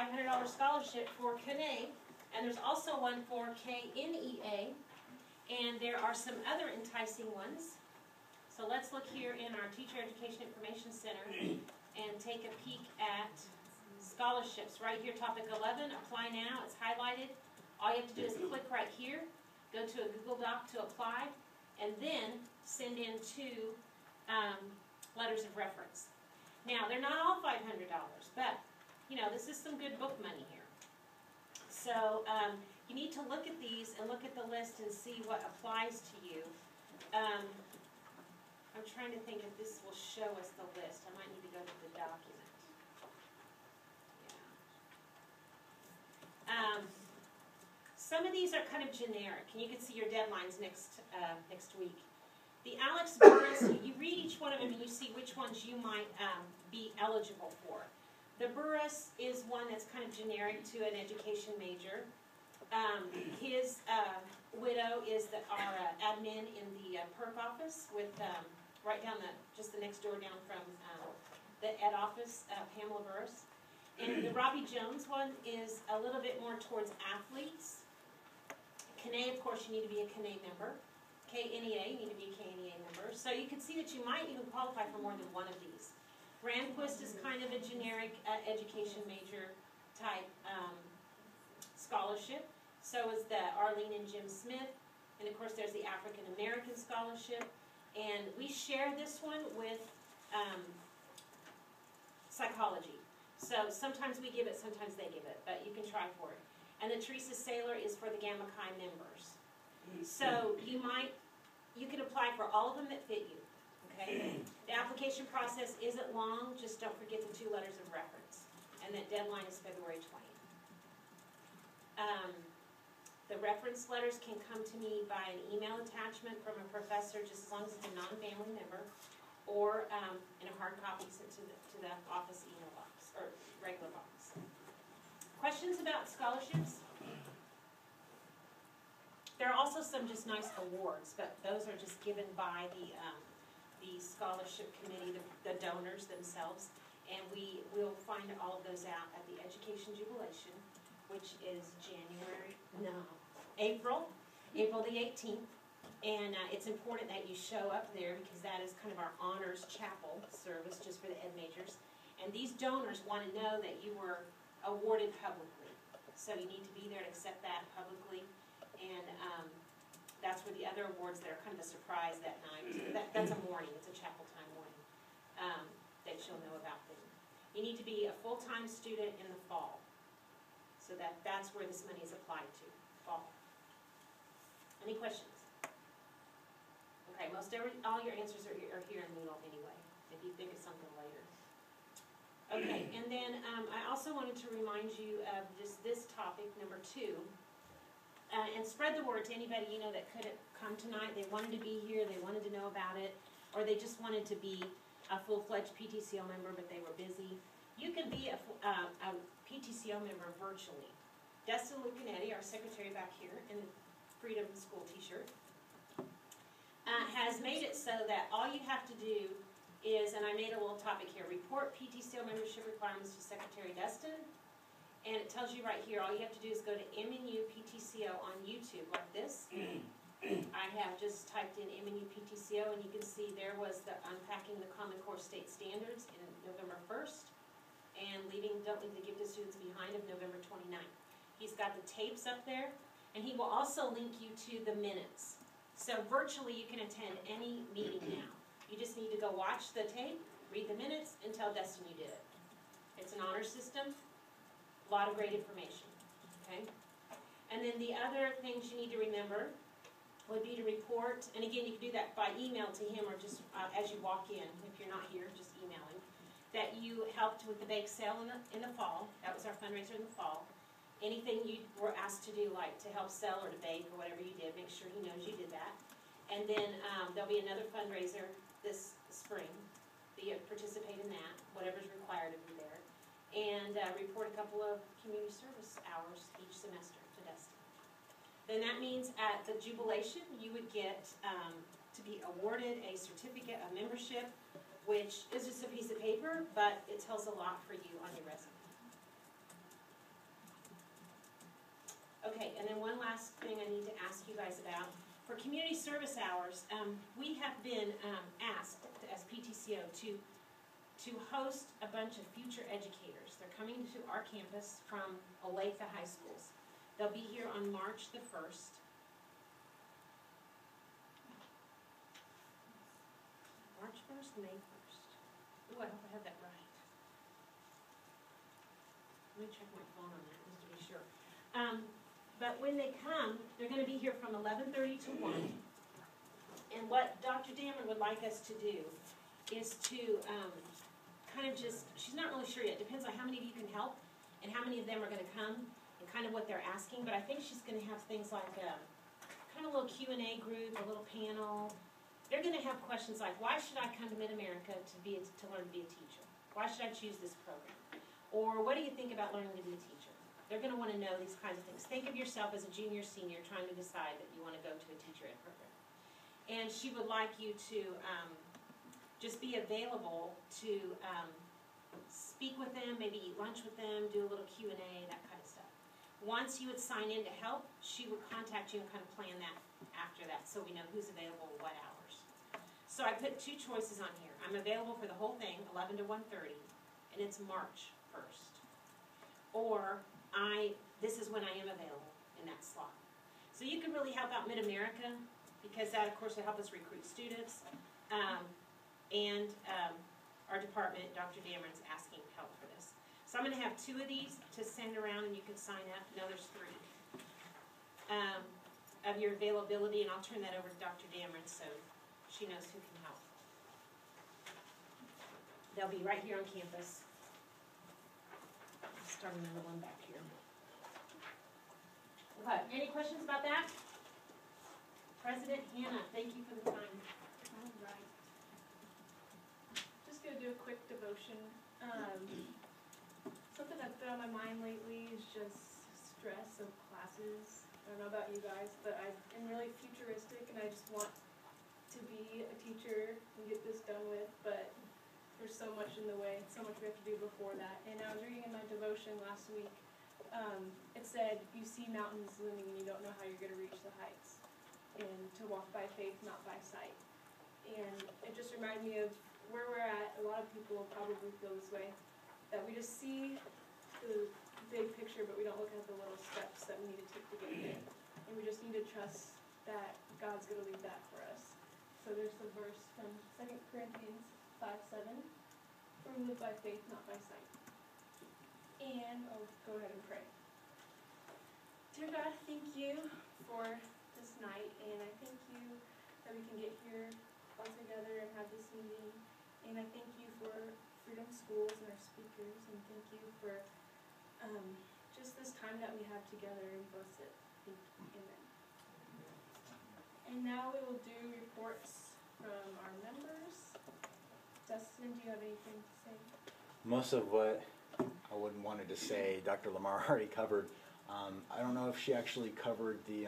$500 scholarship for KNEA, and there's also one for KNEA, and there are some other enticing ones. So let's look here in our Teacher Education Information Center and take a peek at scholarships. Right here, topic 11, apply now. It's highlighted. All you have to do is click right here, go to a Google Doc to apply, and then send in 2 letters of reference. Now, they're not all $500, but, you know, this is some good book money here. So, you need to look at these and look at the list and see what applies to you. I'm trying to think if this will show us the list. I might need to go to the document. Yeah. Some of these are kind of generic, and you can see your deadlines next week. The Alex Burris, you read each one of them and you see which ones you might be eligible for. The Burris is one that's kind of generic to an education major. His widow is our admin in the PERC office with right down just the next door down from the ed office, Pamela Burris. And the Robbie Jones one is a little bit more towards athletes. KNEA, of course, you need to be a KNEA member. KNEA, you need to be a KNEA member. So you can see that you might even qualify for more than one of these. Randquist is kind of a generic education major type scholarship. So is the Arlene and Jim Smith. And of course there's the African American Scholarship. And we share this one with psychology. So sometimes we give it, sometimes they give it, but you can try for it. And the Teresa Saylor is for the Gamma Chi members. So you can apply for all of them that fit you. Okay? The application process isn't long, just don't forget the 2 letters of reference. And that deadline is February 20th. The reference letters can come to me by an email attachment from a professor, just as long as it's a non-family member, or in a hard copy sent to the office email box, or regular box. Questions about scholarships? There are also some just nice awards, but those are just given by the scholarship committee, the donors themselves, and we will find all of those out at the Education Jubilation, which is April the 18th, and it's important that you show up there because that is kind of our honors chapel service just for the ed majors, and these donors want to know that you were awarded publicly, so you need to be there to accept that publicly, and that's where the other awards that are kind of a surprise that night. That's a morning. It's a chapel time morning that you'll know about them. You need to be a full-time student in the fall. So that's where this money is applied to, fall. Any questions? Okay, all your answers are here in Moodle anyway, if you think of something later. Okay, and then I also wanted to remind you of just this topic, number 2. And spread the word to anybody you know that couldn't come tonight. They wanted to be here, they wanted to know about it, or they just wanted to be a full-fledged PTCO member, but they were busy. You can be a PTCO member virtually. Destin Lucanetti, our secretary back here in the Freedom School t-shirt, has made it so that all you have to do is, and I made a little topic here, report PTCO membership requirements to Secretary Destin. And it tells you right here, all you have to do is go to MNU PTCO on YouTube like this. I have just typed in MNU PTCO, and you can see there was the Unpacking the Common Core State Standards in November 1st, and Don't Leave the Gifted Students Behind of November 29th. He's got the tapes up there, and he will also link you to the minutes. So virtually you can attend any meeting now. You just need to go watch the tape, read the minutes, and tell Destin you did it. It's an honor system. A lot of great information, okay? And then the other things you need to remember would be to report, and again, you can do that by email to him or just as you walk in. If you're not here, just email him. That you helped with the bake sale in the fall. That was our fundraiser in the fall. Anything you were asked to do, like to help sell or to bake or whatever you did, make sure he knows you did that. And then there'll be another fundraiser this spring. Participate in that, whatever's required of you there. And report a couple of community service hours each semester to Destin. Then that means at the jubilation you would get to be awarded a certificate of membership, which is just a piece of paper, but it tells a lot for you on your resume. Okay, and then one last thing I need to ask you guys about. For community service hours, we have been asked as PTCO to host a bunch of future educators. They're coming to our campus from Olathe high schools. They'll be here on March the 1st. March 1st, May 1st. Ooh, I hope I have that right. Let me check my phone on that just to be sure. But when they come, they're going to be here from 11:30 to 1. And what Dr. Dameron would like us to do is to kind of just, she's not really sure yet. Depends on how many of you can help and how many of them are going to come and kind of what they're asking. But I think she's going to have things like kind of a little Q&A group, a little panel. They're going to have questions like, why should I come to Mid-America to learn to be a teacher? Why should I choose this program? Or what do you think about learning to be a teacher? They're going to want to know these kinds of things. Think of yourself as a junior, senior, trying to decide that you want to go to a teacher ed program. And she would like you to just be available to speak with them, maybe eat lunch with them, do a little Q&A, that kind of stuff. Once you would sign in to help, she would contact you and kind of plan that after that so we know who's available what hours. So I put 2 choices on here. I'm available for the whole thing, 11 to 1:30, and it's March 1st. Or this is when I am available in that slot. So you can really help out Mid-America because that, of course, will help us recruit students. And our department, Dr. Dameron's asking help for this. So I'm going to have 2 of these to send around, and you can sign up. No, there's 3 of your availability, and I'll turn that over to Dr. Dameron so she knows who can help. They'll be right here on campus. Starting another one back here. Okay, any questions about that? President Hannah, thank you for the time. All right. Just going to do a quick devotion. Something that's been on my mind lately is just stress of classes. I don't know about you guys, but I'm really futuristic and I just want to be a teacher and get this done with, but there's so much in the way, so much we have to do before that. And I was reading in my devotion last week, it said, you see mountains looming and you don't know how you're going to reach the heights. And to walk by faith, not by sight. And it just reminded me of where we're at. A lot of people probably feel this way, that we just see the big picture, but we don't look at the little steps that we need to take to get there. And we just need to trust that God's going to lead that for us. So there's the verse from 2 Corinthians 5:7, for we live by faith, not by sight. And I'll go ahead and pray. Dear God, thank you for this night, and I thank you that we can get here all together and have this meeting. And I thank you for Freedom Schools and our speakers, and thank you for just this time that we have together, and bless it. Thank you. Amen. And now we will do reports from our members. Dustin, do you have anything to say? Most of what I would wanted to say, Dr. Lamar already covered. I don't know if she actually covered the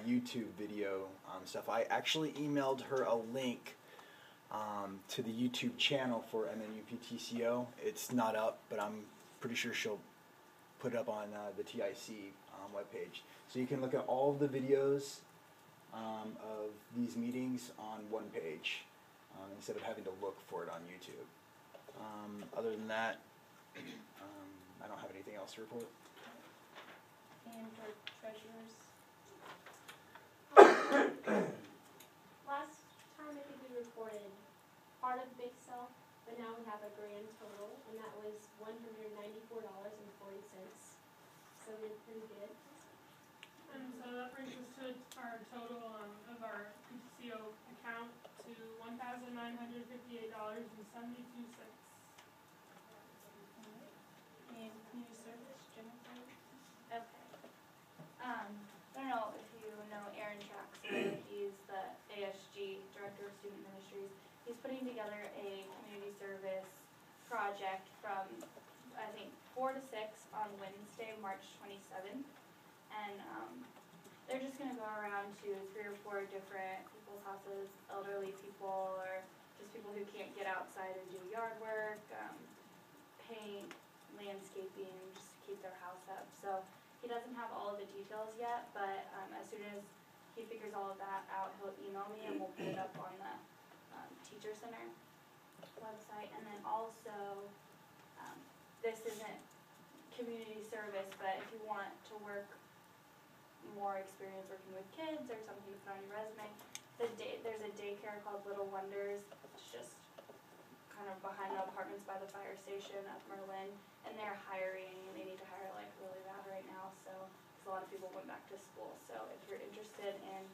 YouTube video stuff. I actually emailed her a link to the YouTube channel for MNU PTCO. It's not up, but I'm pretty sure she'll put it up on the TIC webpage. So you can look at all of the videos of these meetings on one page instead of having to look for it on YouTube. Other than that, I don't have anything else to report. And for treasurers? Last time I think we reported part of Big Cell, but now we have a grand total, and that was $194.40. So we're pretty good. And so that brings us to our total of our PTCO account to $1,958.72. And community service, Jennifer? Okay. I don't know if you know Aaron Jackson. He's the ASG, Director of Student Ministries. He's putting together a community service project from, I think, 4 to 6 on Wednesday, March 27th. And they're just going to go around to 3 or 4 different people's houses, elderly people, or just people who can't get outside and do yard work, paint, landscaping, just to keep their house up. So He doesn't have all of the details yet, but as soon as he figures all of that out, he'll email me and we'll put it up on the Teacher Center website. And then also, this isn't community service, but if you want to work more experience working with kids or something you put on your resume, there's a daycare called Little Wonders. It's just kind of behind the apartments by the fire station up Merlin, and they're hiring, and they need to hire like really bad right now, so because a lot of people went back to school. So if you're interested in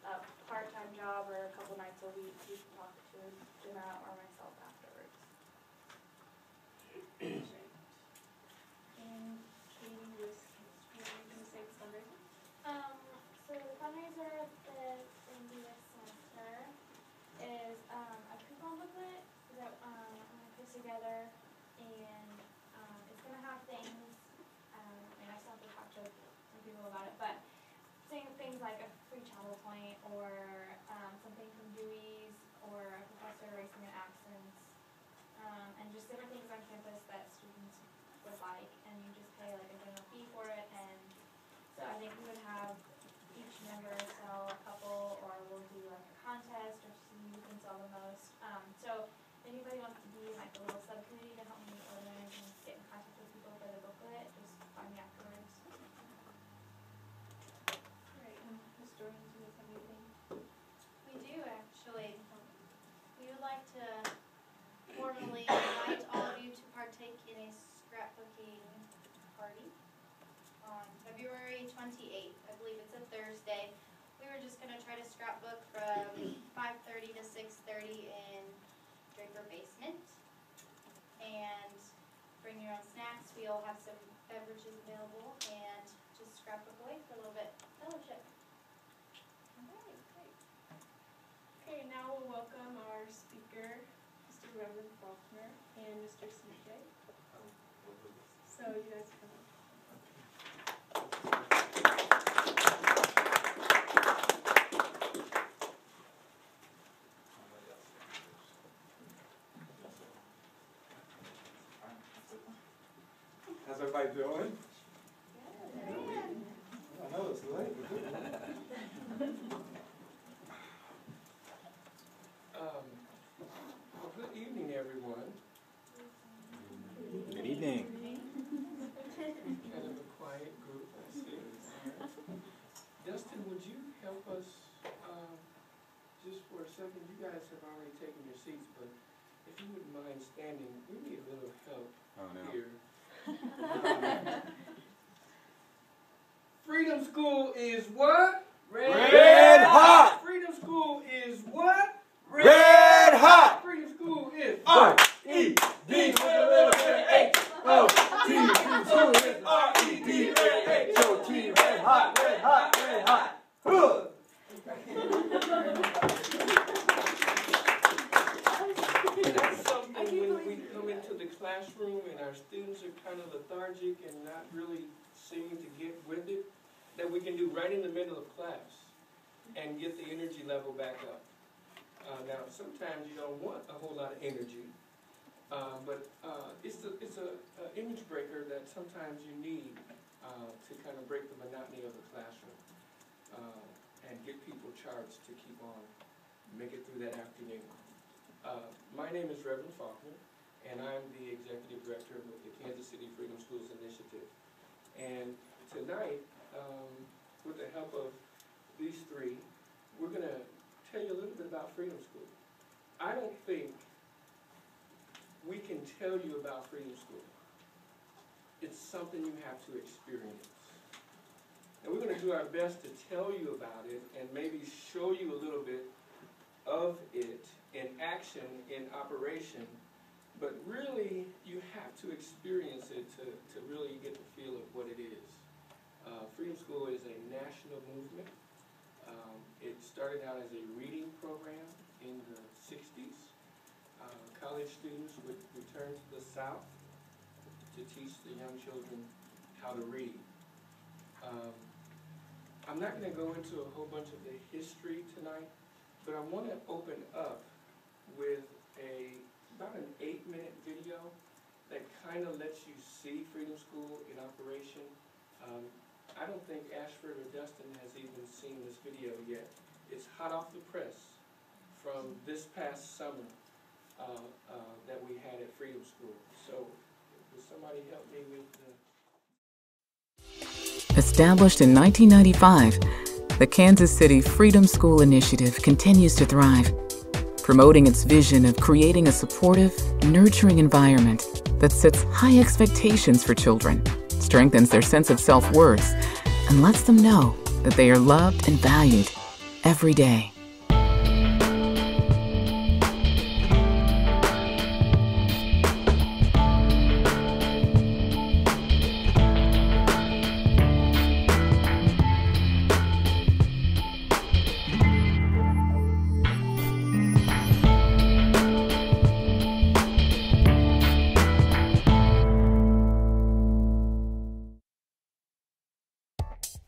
a part-time job or a couple nights a week, you can talk to Jenna or myself afterwards. And Katie was, what were you gonna say this fundraiser? So the fundraiser that's in this semester is a coupon booklet that I'm gonna put together, and it's gonna have things. I mean, I still have to talk to some people about it, but things like a free travel point or something from Dewey's or a professor racing an accents, and just different things on campus that students would like, and you just pay like a general fee for it. And so I think we would have each member sell a couple, or we'll do like a contest or see who can sell the most. So if anybody wants to be like a little subcommittee to help me organize and get in contact with people for the booklet, just find me afterwards. Right, and Ms. Jordan, do you have anything? We do actually. We would like to formally invite all of you to partake in a scrapbooking party on February 28th. I believe it's a Thursday. We were just going to try to scrapbook from 5:30 to 6:30 in Draper Basement. And bring your own snacks. We'll have some beverages available and just scrapbook away for a little bit. Fellowship. Alright, great. Okay, now we'll welcome our speaker, Mr. Reverend Faulkner and Mr. CJ. So you guys come up. How's everybody doing? I know it's late. Well, good evening, everyone. Good evening. Kind of a quiet group, I see. Dustin, would you help us just for a second? You guys have already taken your seats, but if you wouldn't mind standing, we need a little help here. Freedom School is what? Red hot! Freedom School is what? Red hot! Freedom School is R-E-D with a little bit of H-O-T. Freedom School is R-E-D H-O-T. Red hot, red hot, red hot. That's something when we come into the classroom and our students are kind of lethargic and not really seeming to get with it, that we can do right in the middle of class and get the energy level back up. Now, sometimes you don't want a whole lot of energy, but it's a image breaker that sometimes you need to kind of break the monotony of the classroom and get people charged to keep on, make it through that afternoon. My name is Reverend Faulkner, and I'm the Executive Director of the Kansas City Freedom Schools Initiative. And tonight, with the help of these three, we're going to tell you a little bit about Freedom School. I don't think we can tell you about Freedom School. It's something you have to experience. And we're going to do our best to tell you about it and maybe show you a little bit of it in action, in operation, but really you have to experience it to really get the feel of what it is. Freedom School is a national movement. It started out as a reading program in the 60s. College students would return to the South to teach the young children how to read. I'm not going to go into a whole bunch of the history tonight, but I want to open up with about an 8-minute video that kind of lets you see Freedom School in operation. I don't think Ashford or Dustin has even seen this video yet. It's hot off the press from this past summer that we had at Freedom School. So, will somebody help me with the... Established in 1995, the Kansas City Freedom School Initiative continues to thrive, promoting its vision of creating a supportive, nurturing environment that sets high expectations for children, strengthens their sense of self-worth, and lets them know that they are loved and valued every day.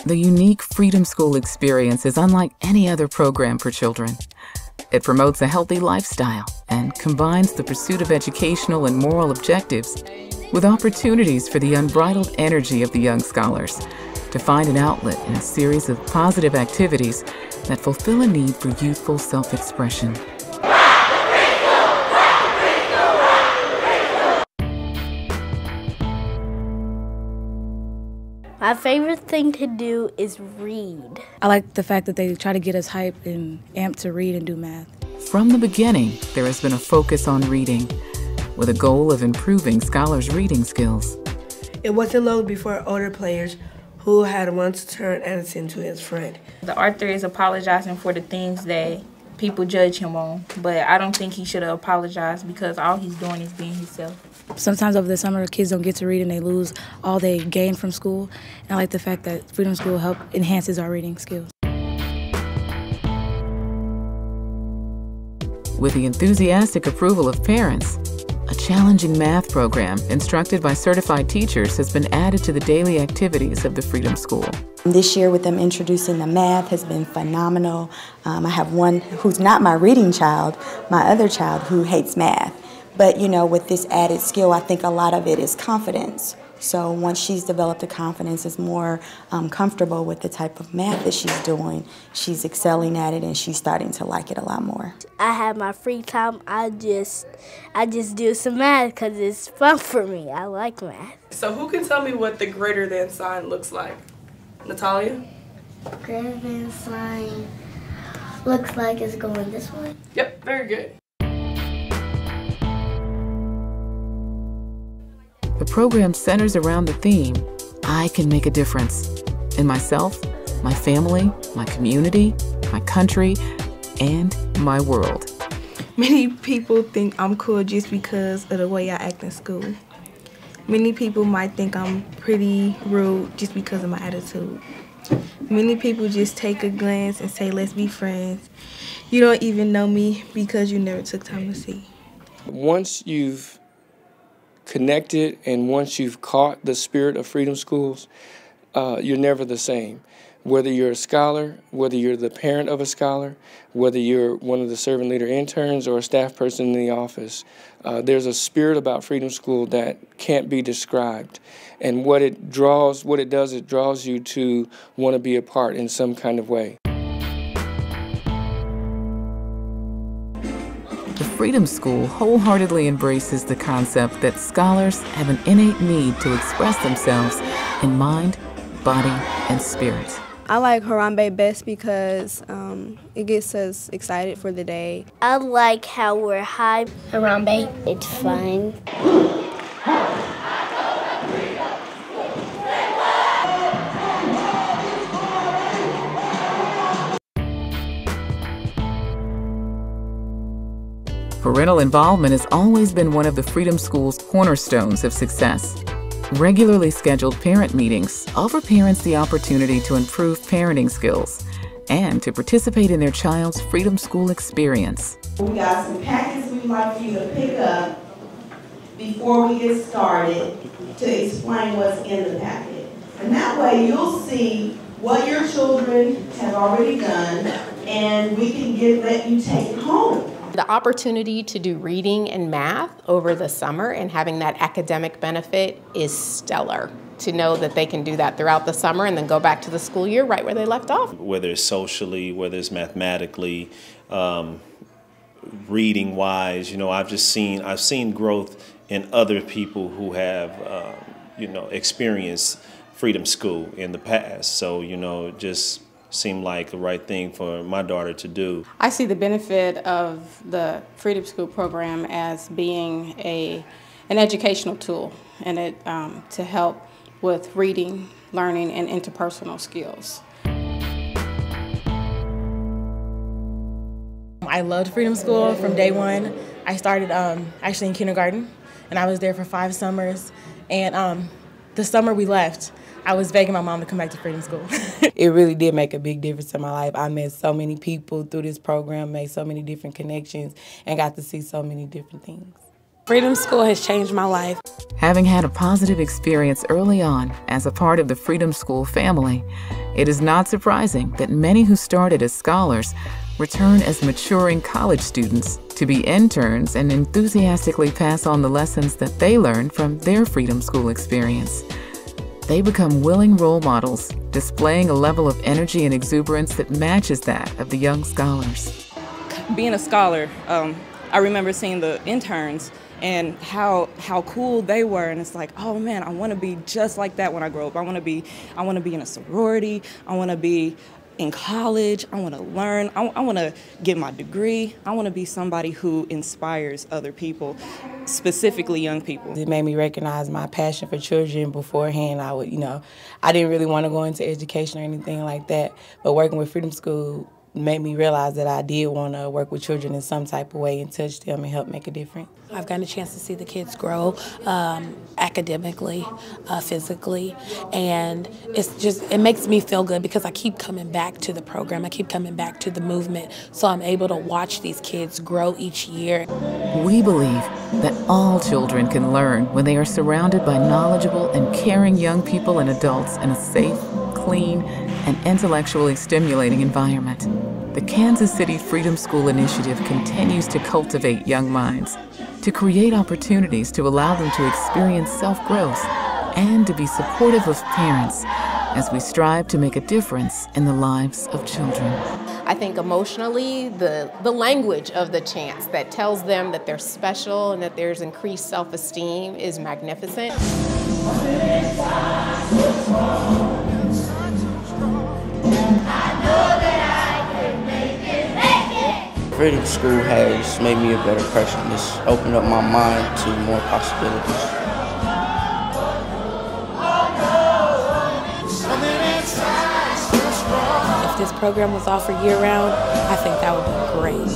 The unique Freedom School experience is unlike any other program for children. It promotes a healthy lifestyle and combines the pursuit of educational and moral objectives with opportunities for the unbridled energy of the young scholars to find an outlet in a series of positive activities that fulfill a need for youthful self-expression. My favorite thing to do is read. I like the fact that they try to get us hyped and amped to read and do math. From the beginning, there has been a focus on reading, with a goal of improving scholars' reading skills. It wasn't long before older players who had once turned Edison to his friend. The Arthur is apologizing for the things that people judge him on, but I don't think he should have apologized because all he's doing is being himself. Sometimes over the summer, kids don't get to read and they lose all they gain from school. And I like the fact that Freedom School enhances our reading skills. With the enthusiastic approval of parents, a challenging math program instructed by certified teachers has been added to the daily activities of the Freedom School. This year with them introducing the math has been phenomenal. I have one who's not my reading child, my other child who hates math. But, you know, with this added skill, I think a lot of it is confidence. So once she's developed a confidence, is more comfortable with the type of math that she's doing, she's excelling at it and she's starting to like it a lot more. I have my free time. I just do some math because it's fun for me. I like math. So who can tell me what the greater than sign looks like? Natalia? Greater than sign looks like it's going this way. Yep, very good. The program centers around the theme, I can make a difference, in myself, my family, my community, my country, and my world. Many people think I'm cool just because of the way I act in school. Many people might think I'm pretty rude just because of my attitude. Many people just take a glance and say, let's be friends. You don't even know me because you never took time to see. Once you've connected and once you've caught the spirit of Freedom Schools, you're never the same. Whether you're a scholar, whether you're the parent of a scholar, whether you're one of the servant leader interns or a staff person in the office, there's a spirit about Freedom School that can't be described. And what it does, it draws you to want to be a part in some kind of way. The Freedom School wholeheartedly embraces the concept that scholars have an innate need to express themselves in mind, body, and spirit. I like Harambe best because it gets us excited for the day. I like how we're high. Harambe, it's fun. Parental involvement has always been one of the Freedom School's cornerstones of success. Regularly scheduled parent meetings offer parents the opportunity to improve parenting skills and to participate in their child's Freedom School experience. We got some packets we'd like for you to pick up before we get started to explain what's in the packet. And that way you'll see what your children have already done and we can let you take it home. The opportunity to do reading and math over the summer and having that academic benefit is stellar. To know that they can do that throughout the summer and then go back to the school year right where they left off. Whether it's socially, whether it's mathematically, reading wise, I've seen growth in other people who have, experienced Freedom School in the past. So, it just seemed like the right thing for my daughter to do. I see the benefit of the Freedom School program as being an educational tool, and it to help with reading, learning, and interpersonal skills. I loved Freedom School from day one. I started actually in kindergarten, and I was there for 5 summers. And the summer we left, I was begging my mom to come back to Freedom School. It really did make a big difference in my life. I met so many people through this program, made so many different connections, and got to see so many different things. Freedom School has changed my life. Having had a positive experience early on as a part of the Freedom School family, it is not surprising that many who started as scholars return as maturing college students to be interns and enthusiastically pass on the lessons that they learned from their Freedom School experience. They become willing role models, displaying a level of energy and exuberance that matches that of the young scholars. Being a scholar, I remember seeing the interns and how cool they were, and it's like, oh man, I want to be just like that when I grow up. I want to be in a sorority. I want to be in college. I want to learn. I want to get my degree. I want to be somebody who inspires other people, specifically young people. It made me recognize my passion for children. Beforehand, I didn't really want to go into education or anything like that, but working with Freedom School made me realize that I did want to work with children in some type of way and touch them and help make a difference. I've gotten a chance to see the kids grow academically, physically, and it makes me feel good because I keep coming back to the program. I keep coming back to the movement, so I'm able to watch these kids grow each year. We believe that all children can learn when they are surrounded by knowledgeable and caring young people and adults in a safe, clean, and intellectually stimulating environment. The Kansas City Freedom School Initiative continues to cultivate young minds, to create opportunities to allow them to experience self-growth, and to be supportive of parents as we strive to make a difference in the lives of children. I think emotionally, the language of the chants that tells them that they're special and that there's increased self-esteem is magnificent. Freedom School has made me a better person. It's opened up my mind to more possibilities. If this program was offered year-round, I think that would be great.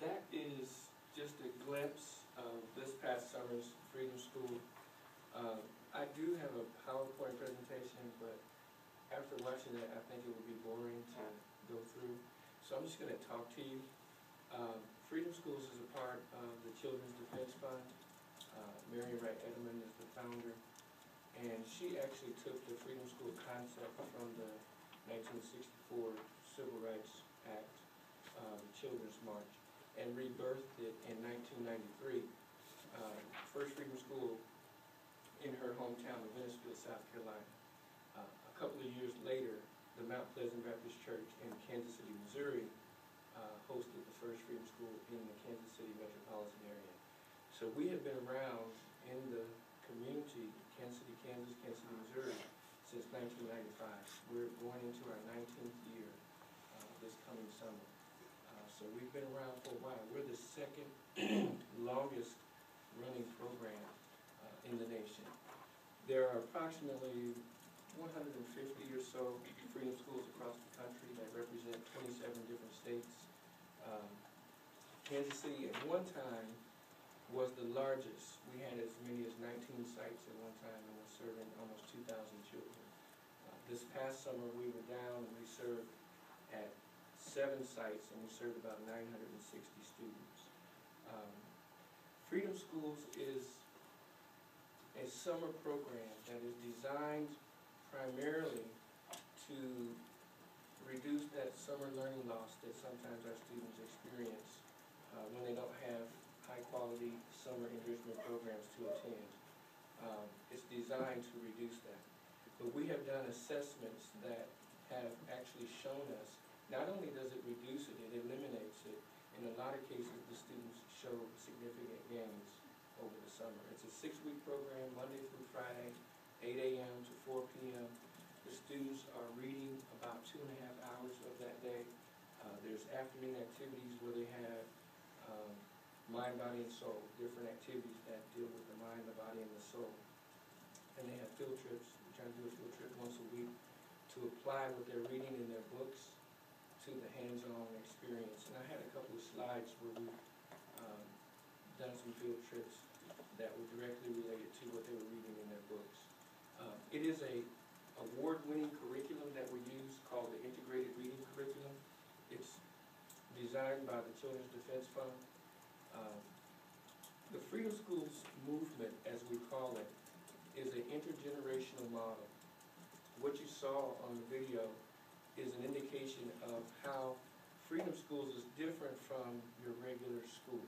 That is just a glimpse of this past summer's Freedom School. I do have a PowerPoint presentation, but after watching it, I think it would be boring to go through. So I'm just going to talk to you. Freedom Schools is a part of the Children's Defense Fund. Mary Wright Edelman is the founder, and she actually took the Freedom School concept from the 1964 Civil Rights Act, Children's March, and rebirthed it in 1993. First Freedom School in her hometown of Venicefield, South Carolina. A couple of years later, the Mount Pleasant Baptist Church in Kansas City, Missouri, hosted the first Freedom School in the Kansas City metropolitan area. So we have been around in the community, Kansas City, Kansas, Kansas City, Missouri, since 1995. We're going into our 19th year this coming summer. So we've been around for a while. We're the second longest running program in the nation. There are approximately 150 or so freedom schools across the country that represent 27 different states. Kansas City at one time was the largest. We had as many as 19 sites at one time and was serving almost 2,000 children. This past summer we were down and we served at 7 sites and we served about 960 students. Freedom Schools is a summer program that is designed primarily to reduce that summer learning loss that sometimes our students experience when they don't have high-quality summer enrichment programs to attend. It's designed to reduce that. But we have done assessments that have actually shown us not only does it reduce it, it eliminates it. In a lot of cases, the students show significant gains over the summer. It's a 6-week program, Monday through Friday, 8 a.m. to 4 p.m. The students are reading about 2.5 hours of that day. There's afternoon activities where they have mind, body, and soul, different activities that deal with the mind, the body, and the soul. And they have field trips. We try to do a field trip once a week to apply what they're reading in their books to the hands-on experience. And I had a couple of slides where we've done some field trips that were directly related to what they were reading in their books. It is a award-winning curriculum that we use called the Integrated Reading Curriculum. It's designed by the Children's Defense Fund. The Freedom Schools movement, as we call it, is an intergenerational model. What you saw on the video is an indication of how Freedom Schools is different from your regular school.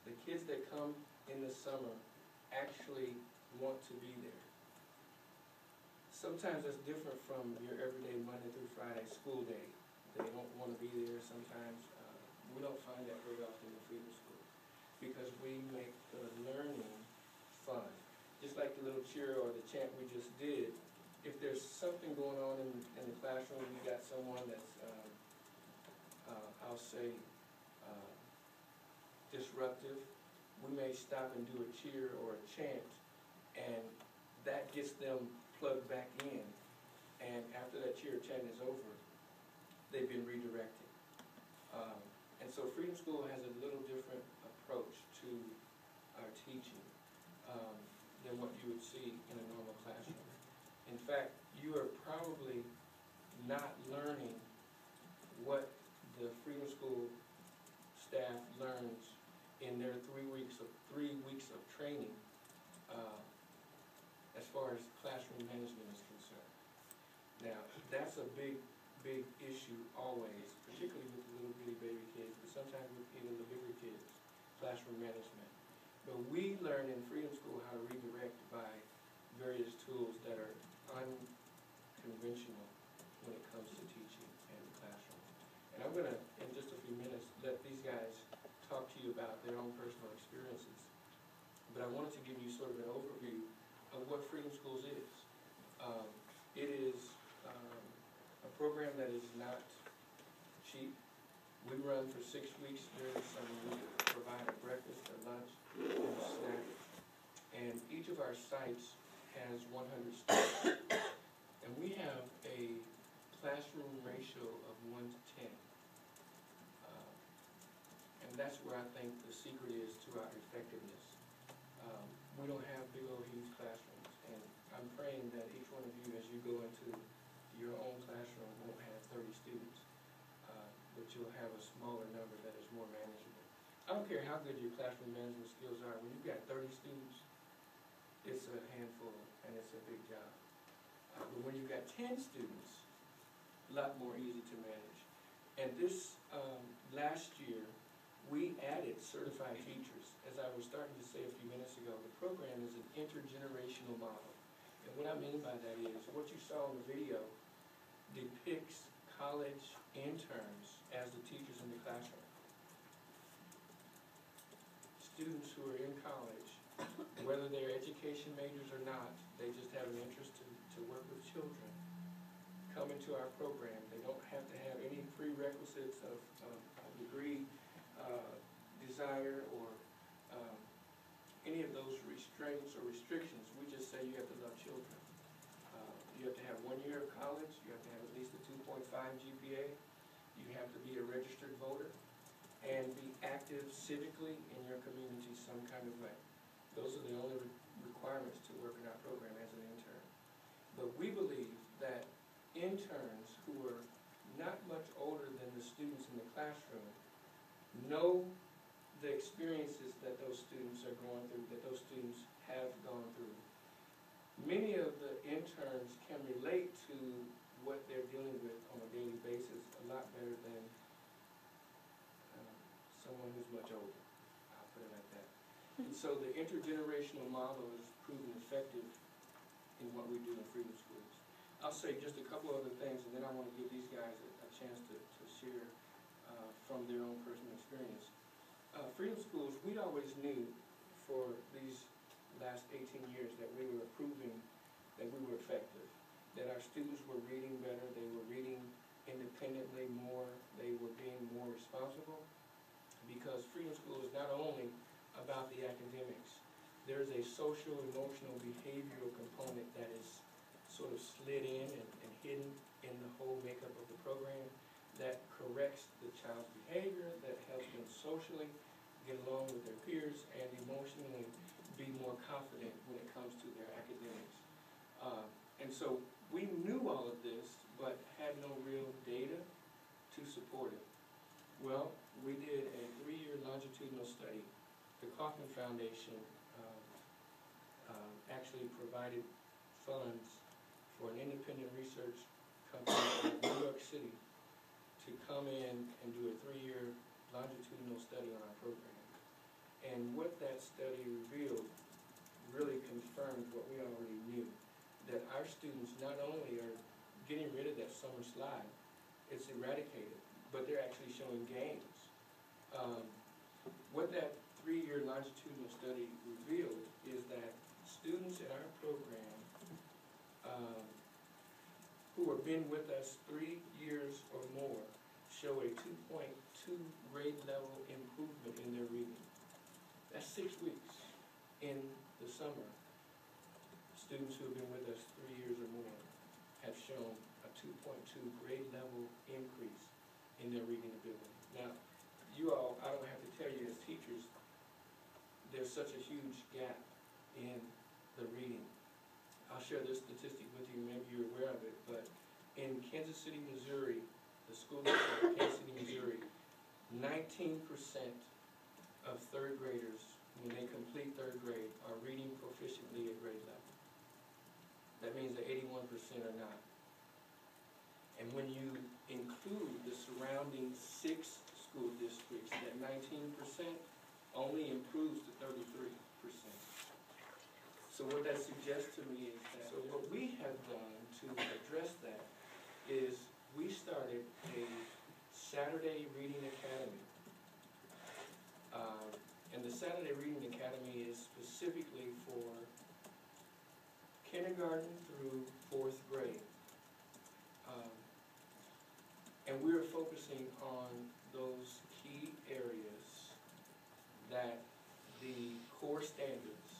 The kids that come in the summer actually want to be there. Sometimes that's different from your everyday Monday through Friday school day. They don't want to be there sometimes. We don't find that very often in Freedom Schools because we make the learning fun. Just like the little cheer or the chant we just did, if there's something going on in the classroom, you got someone that's, I'll say, disruptive, we may stop and do a cheer or a chant, and that gets them plugged back in. And after that cheer or chant is over, they've been redirected. And so Freedom School has a little different approach to our teaching than what you would see in a normal classroom. In fact, you are probably not learning what the Freedom School staff learns in their 3 weeks of training as far as classroom management is concerned. Now, that's a big issue always, particularly with the little bitty baby kids, but sometimes with even the bigger kids, classroom management. But we learn in Freedom School how to redirect by various tools that are unconventional when it comes to teaching in the classroom. And I'm going to, in just a few minutes, let these guys talk to you about their own personal experiences. But I wanted to give you sort of an overview of what Freedom Schools is. It is a program that is not cheap. We run for 6 weeks during the summer. We provide a breakfast, a lunch, and a snack. And each of our sites has 100 students. And we have a classroom ratio of 1 to 10. And that's where I think the secret is to our effectiveness. We don't have big old huge classrooms. And I'm praying that each one of you, as you go into your own classroom, won't have 30 students. But you'll have a smaller number that is more manageable. I don't care how good your classroom management skills are. When you've got 30 students, it's a handful and it's a big job. But when you've got 10 students, a lot more easy to manage. And this last year, we added certified teachers. As I was starting to say a few minutes ago, the program is an intergenerational model. And what I mean by that is, what you saw in the video depicts college interns as the teachers in the classroom. Students who are in college, whether they're education majors or not, they just have an interest to work with children, come into our program. They don't have to have any prerequisites of degree, desire, or any of those restraints or restrictions. We just say you have to love children. You have to have 1 year of college. You have to have at least a 2.5 GPA. You have to be a registered voter and be active civically in your community some kind of way. Those are the only requirements to work in our program as an intern. But we believe that interns who are not much older than the students in the classroom know the experiences that those students are going through, that those students have gone through. Many of the interns can relate to what they're dealing with on a daily basis a lot better than someone who's much older. I'll put it like that. And so the intergenerational model is proven effective in what we do in Freedom Schools. I'll say just a couple other things, and then I want to give these guys a chance to share from their own personal experience. Freedom Schools, we always knew for these last 18 years that we were proving that we were effective, that our students were reading better, they were reading independently more, they were being more responsible, because Freedom School is not only about the academics. There's a social, emotional, behavioral component that is sort of slid in and hidden in the whole makeup of the program that corrects the child's behavior, that helps them socially get along with their peers and emotionally be more confident when it comes to their academics. And so we knew all of this, but had no real data to support it. Well, we did a 3-year longitudinal study. The Faulkner Foundation actually provided funds for an independent research company in New York City to come in and do a 3-year longitudinal study on our program. And what that study revealed really confirmed what we already knew, that our students not only are getting rid of that summer slide, it's eradicated, but they're actually showing gains. What that 3-year longitudinal study revealed is that students in our program who have been with us 3 years or more show a 2.2 grade level improvement in their reading. That's 6 weeks in the summer. Students who have been with us 3 years or more have shown a 2.2 grade level increase in their reading ability. Now, you all, I don't have to tell you as teachers, there's such a huge gap in the reading. I'll share this statistic with you, maybe you're aware of it, but in Kansas City, Missouri, the school district of Kansas City, Missouri, 19% of third graders, when they complete third grade, are reading proficiently at grade level. That means that 81% are not. And when you include the surrounding 6 school districts, that 19% only improves to 33%. So what that suggests to me is that, so what we have done to address that is we started a Saturday Reading Academy. And the Saturday Reading Academy is specifically for kindergarten through 4th grade. And we're focusing on those key areas that the core standards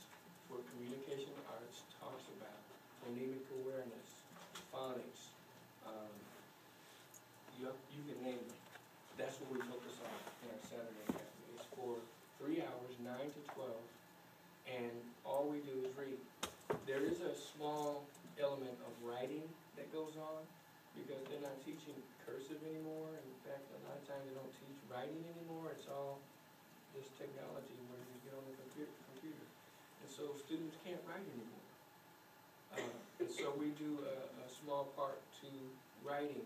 for communication arts talks about: phonemic awareness, phonics, you can name it. That's what we focus on in our Saturday Academy. It's for 3 hours, 9 to 12, and all we do is read. There is a small element of writing that goes on because they're not teaching cursive anymore. In fact, a lot of times they don't teach writing anymore. It's all this technology where you get on the computer. And so students can't write anymore. And so we do a small part to writing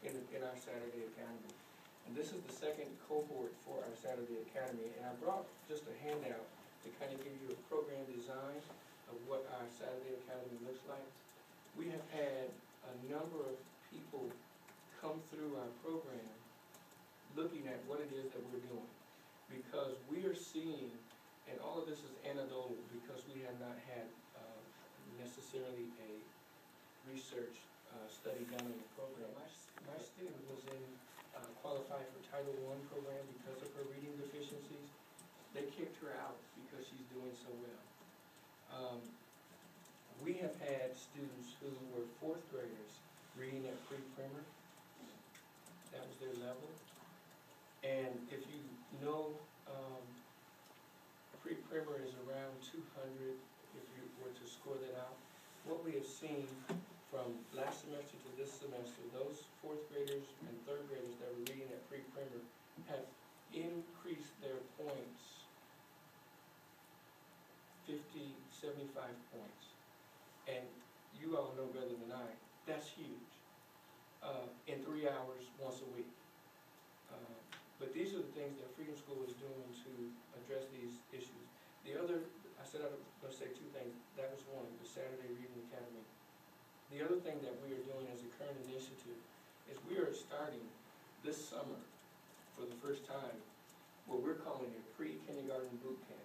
in our Saturday Academy. And this is the second cohort for our Saturday Academy. And I brought just a handout to kind of give you a program design of what our Saturday Academy looks like. We have had a number of people come through our program looking at what it is that we're doing, because we are seeing, and all of this is anecdotal because we have not had necessarily a research study done in the program. My student was qualified for Title I program because of her reading deficiencies. They kicked her out because she's doing so well. We have had students who were 4th graders reading at pre-primer. That was their level. And if you know, pre-primer is around 200 if you were to score that out. What we have seen from last semester to this semester, those fourth graders and third graders that were reading at pre-primer have increased their points 50, 75 points. And you all know better than I, that's huge. In 3 hours, once a week. But these are the things that Freedom School is doing to address these issues. The other, I said I was going to say two things. That was one, the Saturday Reading Academy. The other thing that we are doing as a current initiative is we are starting this summer, for the first time, what we're calling a pre-kindergarten boot camp.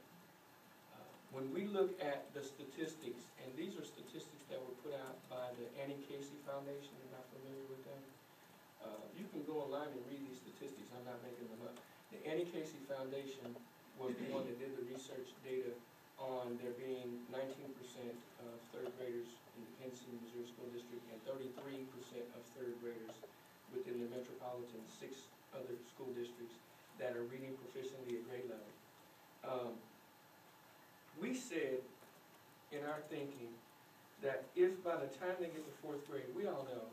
When we look at the statistics, and these are statistics that were put out by the Annie Casey Foundation, you're not familiar with them? You can go online and read these statistics, I'm not making them up. The Annie Casey Foundation was the one that did the research data on there being 19% of third graders in the Kansas City, Missouri School District and 33% of third graders within the metropolitan 6 other school districts that are reading proficiently at grade level. We said in our thinking that if by the time they get to fourth grade, we all know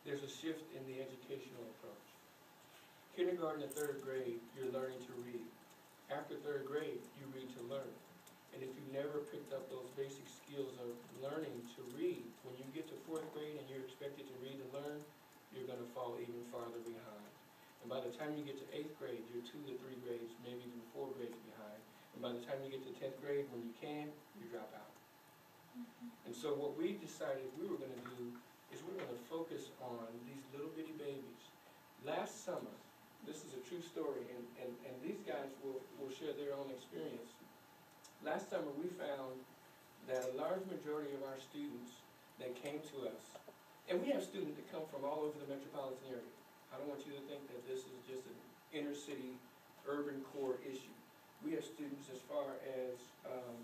there's a shift in the educational approach. Kindergarten to third grade, you're learning to read. After third grade, you read to learn. And if you never picked up those basic skills of learning to read, when you get to fourth grade and you're expected to read and learn, you're going to fall even farther behind. And by the time you get to 8th grade, you're 2 to 3 grades, maybe even 4 grades behind. And by the time you get to 10th grade, when you can, you drop out. And so what we decided we were going to do is we're going to focus on these little bitty babies. Last summer, this is a true story, and these guys will share their own experience. Last summer, we found that a large majority of our students that came to us, and we have students that come from all over the metropolitan area. I don't want you to think that this is just an inner city, urban core issue. We have students as far as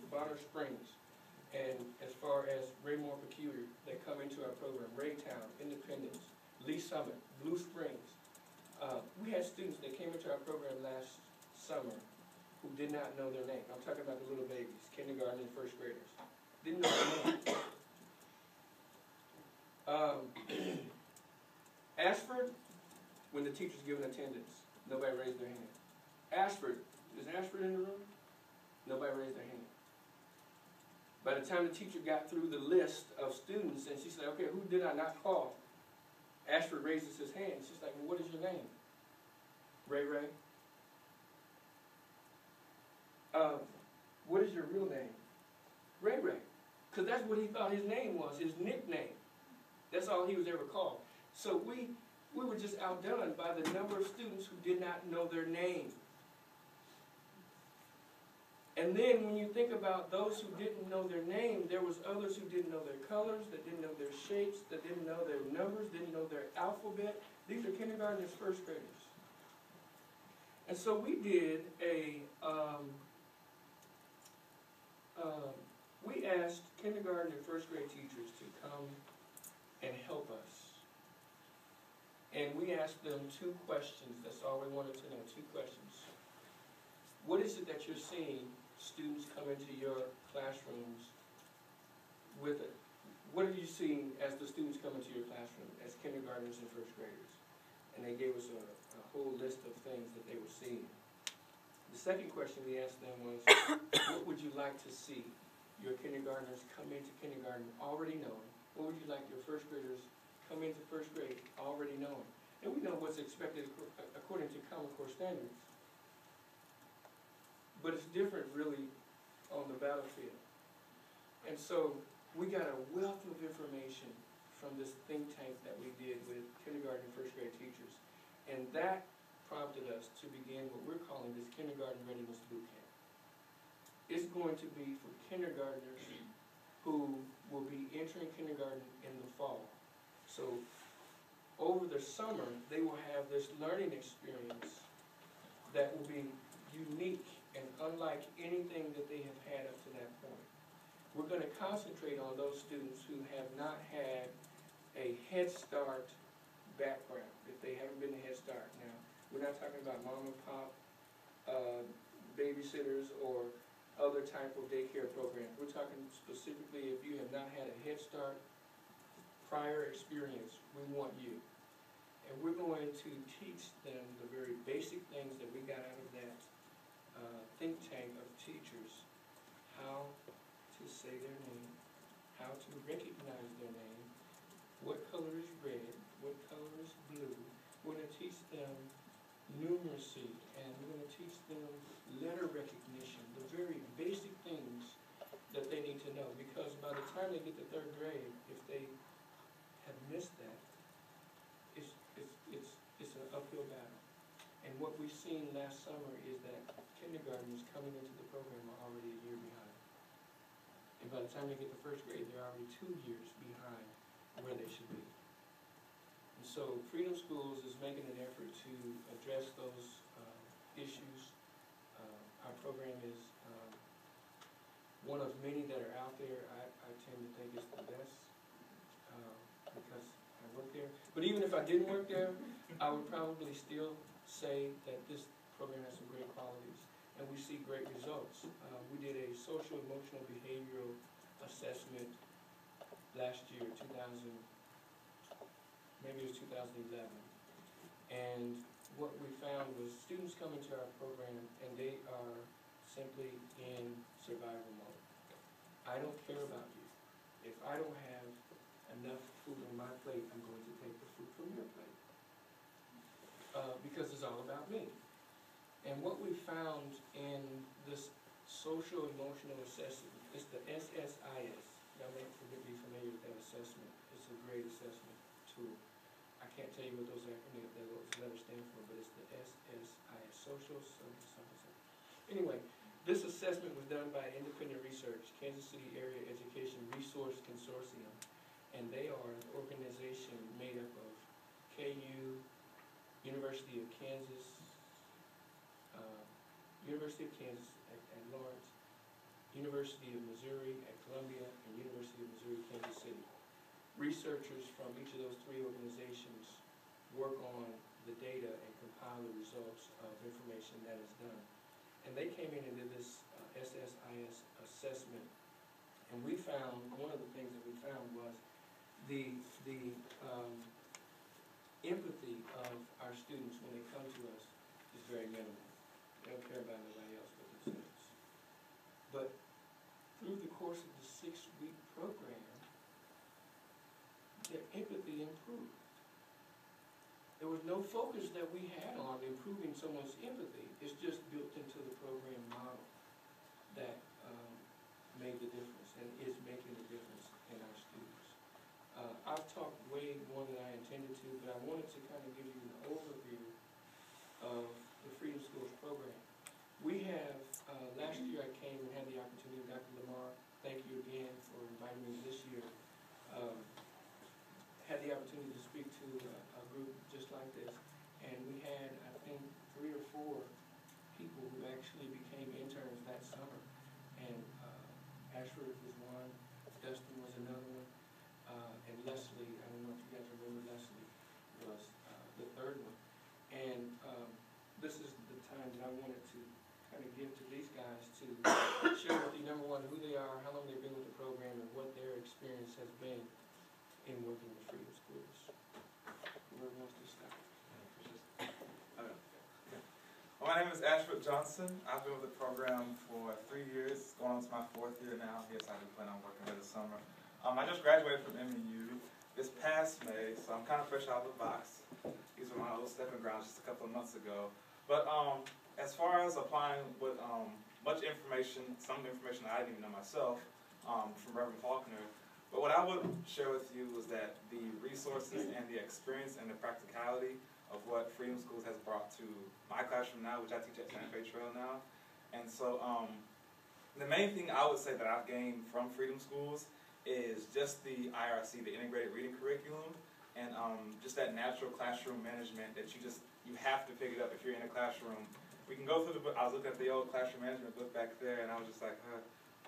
Bonner Springs, and as far as Raymore Peculiar that come into our program, Raytown, Independence, Lee Summit, Blue Springs. We had students that came into our program last summer who did not know their name. I'm talking about the little babies, kindergarten and first graders. Didn't know their name. Ashford, when the teacher's giving attendance, nobody raised their hand. Ashford, is Ashford in the room? Nobody raised their hand. By the time the teacher got through the list of students and she said, okay, who did I not call? Ashford raises his hand. She's like, well, what is your name? Ray Ray. What is your real name? Ray Ray. Because that's what he thought his name was, his nickname. That's all he was ever called. So we were just outdone by the number of students who did not know their name. And then when you think about those who didn't know their name, there was others who didn't know their colors, that didn't know their shapes, that didn't know their numbers, didn't know their alphabet. These are kindergartners, first graders. And so we did we asked kindergarten and first grade teachers to come and help us. And we asked them 2 questions. That's all we wanted to know, 2 questions. What is it that you're seeing students come into your classrooms with it? What are you seeing as the students come into your classroom as kindergartners and first graders? And they gave us a whole list of things that they were seeing. The second question we asked them was, what would you like to see your kindergartners come into kindergarten already knowing? What would you like your first graders come into first grade already knowing? And we know what's expected according to Common Core standards. But it's different really on the battlefield. And so we got a wealth of information from this think tank that we did with kindergarten and first grade teachers. And that prompted us to begin what we're calling this Kindergarten Readiness Boot Camp. It's going to be for kindergartners who will be entering kindergarten in the fall. So over the summer, they will have this learning experience that will be unique and unlike anything that they have had up to that point. We're going to concentrate on those students who have not had a Head Start background, if they haven't been to Head Start. Now, We're not talking about mom and pop babysitters or other type of daycare programs. We're talking specifically if you have not had a Head Start prior experience, we want you. And we're going to teach them the very basic things that we got out of that think tank of teachers. How to say their name, how to recognize their name, what color is red, what color is blue. We're going to teach them numeracy, and we're going to teach them letter recognition, the very basic things that they need to know, because by the time they get to 3rd grade, if they have missed that, it's an uphill battle. And what we've seen last summer is that kindergartners coming into the program are already a year behind. And by the time they get to 1st grade, they're already 2 years behind where they should be. And so Freedom Schools is making an effort to address those issues. Our program is one of many that are out there. I tend to think it's the best because I work there. But even if I didn't work there, I would probably still say that this program has some great qualities, and we see great results. We did a social, emotional, behavioral assessment last year, maybe it was 2011. And what we found was students come into our program and they are simply in survival mode. I don't care about you. If I don't have enough food on my plate, I'm going to take the food from your plate. Because it's all about me. And what we found in this social emotional assessment is the SSIS. Y'all may be familiar with that assessment. It's a great assessment tool. I can't tell you what those letters stand for, but it's the SSIS, social something. Anyway, this assessment was done by independent research, Kansas City Area Education Resource Consortium, and they are an organization made up of KU, University of Kansas at Lawrence, University of Missouri at Columbia, and University of Missouri, Kansas City. Researchers from each of those 3 organizations work on the data and compile the results of information that is done. And they came in and did this SSIS assessment, and we found, one of the things that we found was the empathy of our students when they come to us is very minimal. They don't care about anybody else but themselves. But through the course of the 6-week program, their empathy improved. There was no focus that we had on improving someone's empathy. It's just built into the program model that made the difference and is making the difference in our students. I've talked way more than I intended to, but I wanted to kind of give you an overview of the Freedom Schools program. We have, last year I came and had the opportunity, Dr. Lamar, thank you again for inviting me this year, had the opportunity to speak to a group just like this, and we had, I think, 3 or 4 people who actually became interns that summer, and Ashford was one, Dustin was another one, and Leslie, I don't know if you guys remember Leslie, was the 3rd one. And this is the time that I wanted to kind of give to these guys to share with you, number one, who they are, how long they've been with the program, and what their experience has been in working with Freedom Schools. Whoever wants to start. Well, my name is Ashford Johnson. I've been with the program for 3 years, going on to my 4th year now. Yes, I do plan on working here this summer. I just graduated from MNU this past May, so I'm kind of fresh out of the box. These were my old stepping grounds just a couple of months ago. But as far as applying with much information, some information I didn't even know myself from Reverend Faulkner, but what I would share with you was that the resources and the experience and the practicality of what Freedom Schools has brought to my classroom now, which I teach at Santa Fe Trail now. And so the main thing I would say that I've gained from Freedom Schools is just the IRC, the Integrated Reading Curriculum, and just that natural classroom management that you have to pick it up if you're in a classroom. We can go through the book. I was looking at the old classroom management book back there, and I was just like,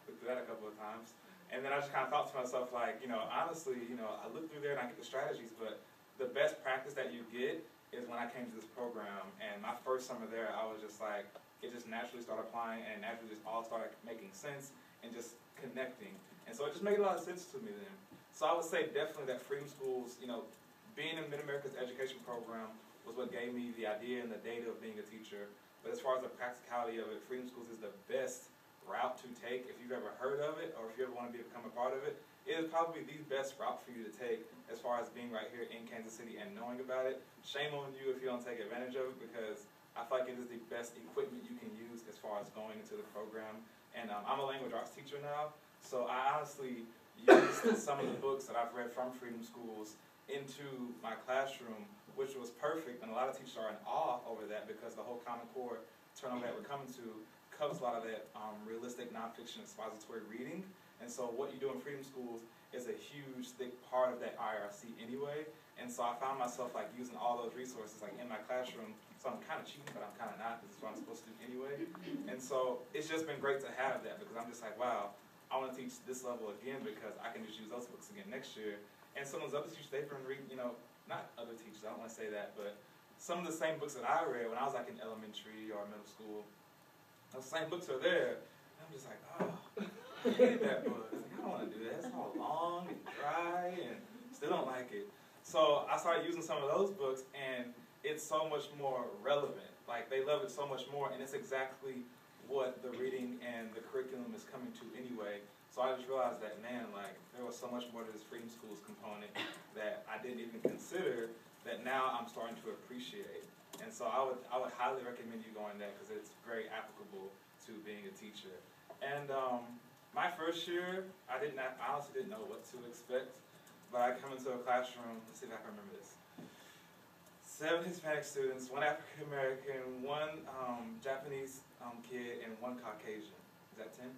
looked through that a couple of times. And then I just kind of thought to myself, like, honestly, I look through there and I get the strategies, but the best practice that you get is when I came to this program, and my first summer there, I was just like, it just naturally started applying, and naturally just all started making sense and just connecting. And so it just made a lot of sense to me then. So I would say definitely that Freedom Schools, you know, being in Mid-America's education program was what gave me the idea and the data of being a teacher. But as far as the practicality of it, Freedom Schools is the best route to take. If you've ever heard of it, or if you ever want to become a part of it, it is probably the best route for you to take as far as being right here in Kansas City and knowing about it. Shame on you if you don't take advantage of it, because I feel like it is the best equipment you can use as far as going into the program. And I'm a language arts teacher now, so I honestly used some of the books that I've read from Freedom Schools into my classroom, which was perfect. And a lot of teachers are in awe over that because the whole Common Core turnover that we're coming to covers a lot of that realistic nonfiction expository reading. And so what you do in Freedom Schools is a huge, thick part of that IRC anyway. And so I found myself like using all those resources like in my classroom. So I'm kind of cheating, but I'm kind of not, because it's what I'm supposed to do anyway. And so it's just been great to have that, because I'm just like, wow, I want to teach this level again because I can just use those books again next year. And some of those other teachers, they've been reading, you know, not other teachers, I don't want to say that, but some of the same books that I read when I was like in elementary or middle school, those same books are there. And I'm just like, oh, I hated that book. I was like, I don't want to do that. It's all long and dry and still don't like it. So I started using some of those books, and it's so much more relevant. Like, they love it so much more, and it's exactly what the reading and the curriculum is coming to anyway. So I just realized that, man, like, there was so much more to this Freedom Schools component that I didn't even consider, that now I'm starting to appreciate. And so I would highly recommend you going there, because it's very applicable to being a teacher. And my first year, I honestly didn't know what to expect. But I come into a classroom, let's see if I can remember this. 7 Hispanic students, 1 African American, 1 Japanese kid, and 1 Caucasian. Is that 10?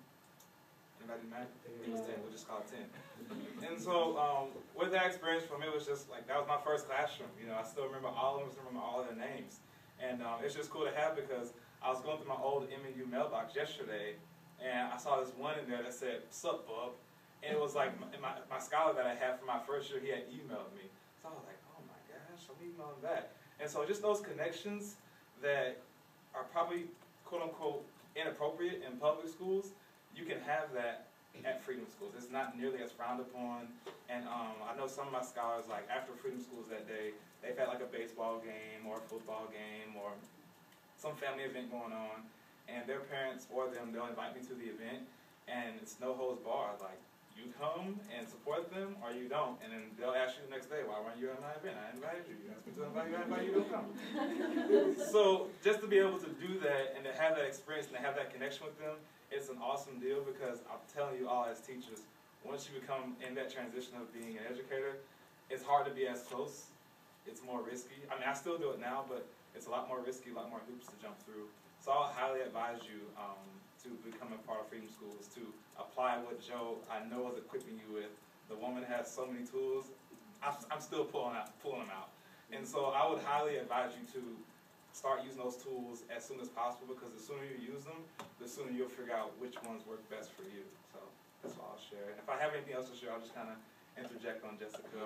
Anybody mad? It was 10, we'll just call it 10. And so with that experience for me, it was just like, that was my first classroom. You know, I still remember all of them, remember all of their names. And it's just cool to have, because I was going through my old MNU mailbox yesterday, and I saw this one in there that said, "Sup, bub?" And it was like my scholar that I had for my first year, he had emailed me. So I was like, oh my gosh, I'm emailing back. And so just those connections that are probably, quote unquote, inappropriate in public schools, you can have that at Freedom Schools. It's not nearly as frowned upon. And I know some of my scholars, like after Freedom Schools that day, they've had like a baseball game or a football game or some family event going on. And their parents or them, they'll invite me to the event, and it's no holds barred. Like, you come and support them, or you don't, and then they'll ask you the next day, why weren't you at my event? I invited you. You asked me to invite you, I invited you, don't come. So just to be able to do that and to have that experience and to have that connection with them, it's an awesome deal, because I'm telling you all as teachers, once you become in that transition of being an educator, it's hard to be as close. It's more risky. I mean, I still do it now, but it's a lot more risky, a lot more hoops to jump through. So I'll highly advise you to become a part of Freedom Schools, to apply what Joe, I know, is equipping you with. The woman has so many tools. I'm still pulling them out. And so I would highly advise you to start using those tools as soon as possible, because the sooner you use them, the sooner you'll figure out which ones work best for you. So that's all I'll share. And if I have anything else to share, I'll just kind of interject on Jessica.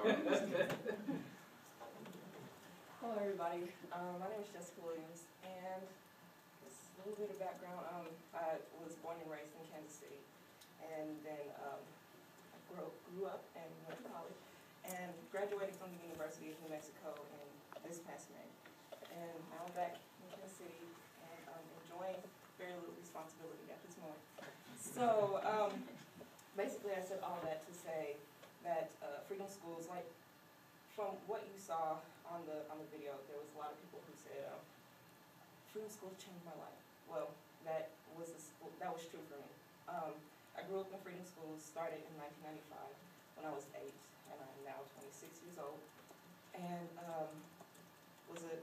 Hello, everybody. My name is Jessica Williams, and a little bit of background. I was born and raised in Kansas City, and then grew up and went to college, and graduated from the University of New Mexico in this past May. And now I'm back in Kansas City, and I'm enjoying very little responsibility at this moment. So basically, I said all that to say that Freedom Schools, like from what you saw on the video, there was a lot of people who said Freedom Schools changed my life. Well, that was true for me. I grew up in Freedom Schools, started in 1995 when I was 8, and I'm now 26 years old. And was a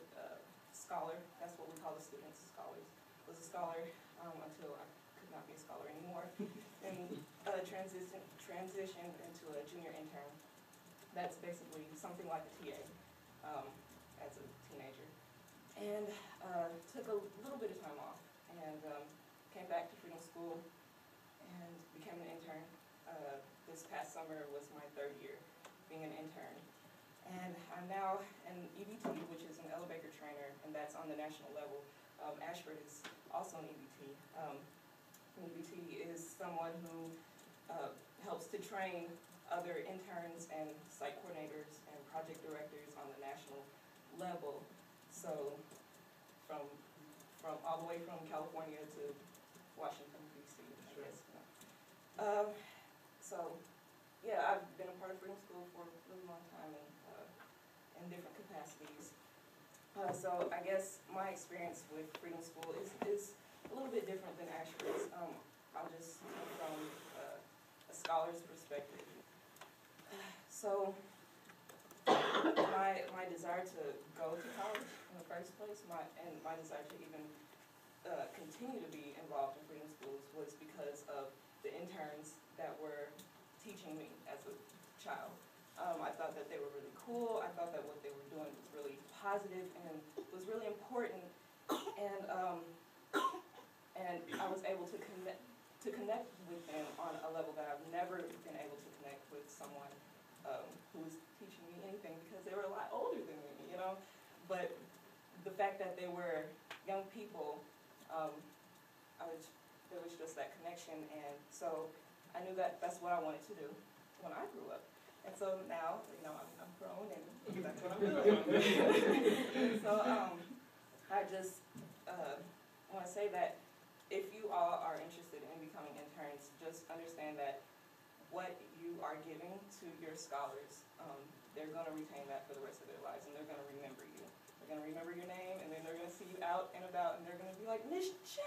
scholar, that's what we call the students, scholars. Was a scholar until I could not be a scholar anymore, and transitioned into a junior intern. That's basically something like a TA as a teenager. And took a little bit of time off, and came back to Freedom School and became an intern. This past summer was my 3rd year being an intern. and I'm now an EBT, which is an elevator trainer, and that's on the national level. Ashford is also an EBT. An EBT is someone who helps to train other interns and site coordinators and project directors on the national level. So from all the way from California to Washington, D.C., I guess. So yeah, I've been a part of Freedom School for a really long time in different capacities. So I guess my experience with Freedom School is a little bit different than Ashford's. I'll just come from a scholar's perspective. So my desire to go to college in the first place, and my desire to even continue to be involved in Freedom Schools was because of the interns that were teaching me as a child. I thought that they were really cool. I thought that what they were doing was really positive and was really important. And I was able to connect with them on a level that I've never been able to connect with someone who was teaching me anything, because they were a lot older than me, you know. But the fact that they were young people, there was just that connection, and so I knew that that's what I wanted to do when I grew up. And so now, you know, I'm grown, and that's what I'm doing. So I just want to say that if you all are interested in becoming interns, just understand that what you are giving to your scholars, they're going to retain that for the rest of their lives, and they're going to remember you. They're going to remember your name, and then they're going to see you out and about, and they're going to be like, Miss J,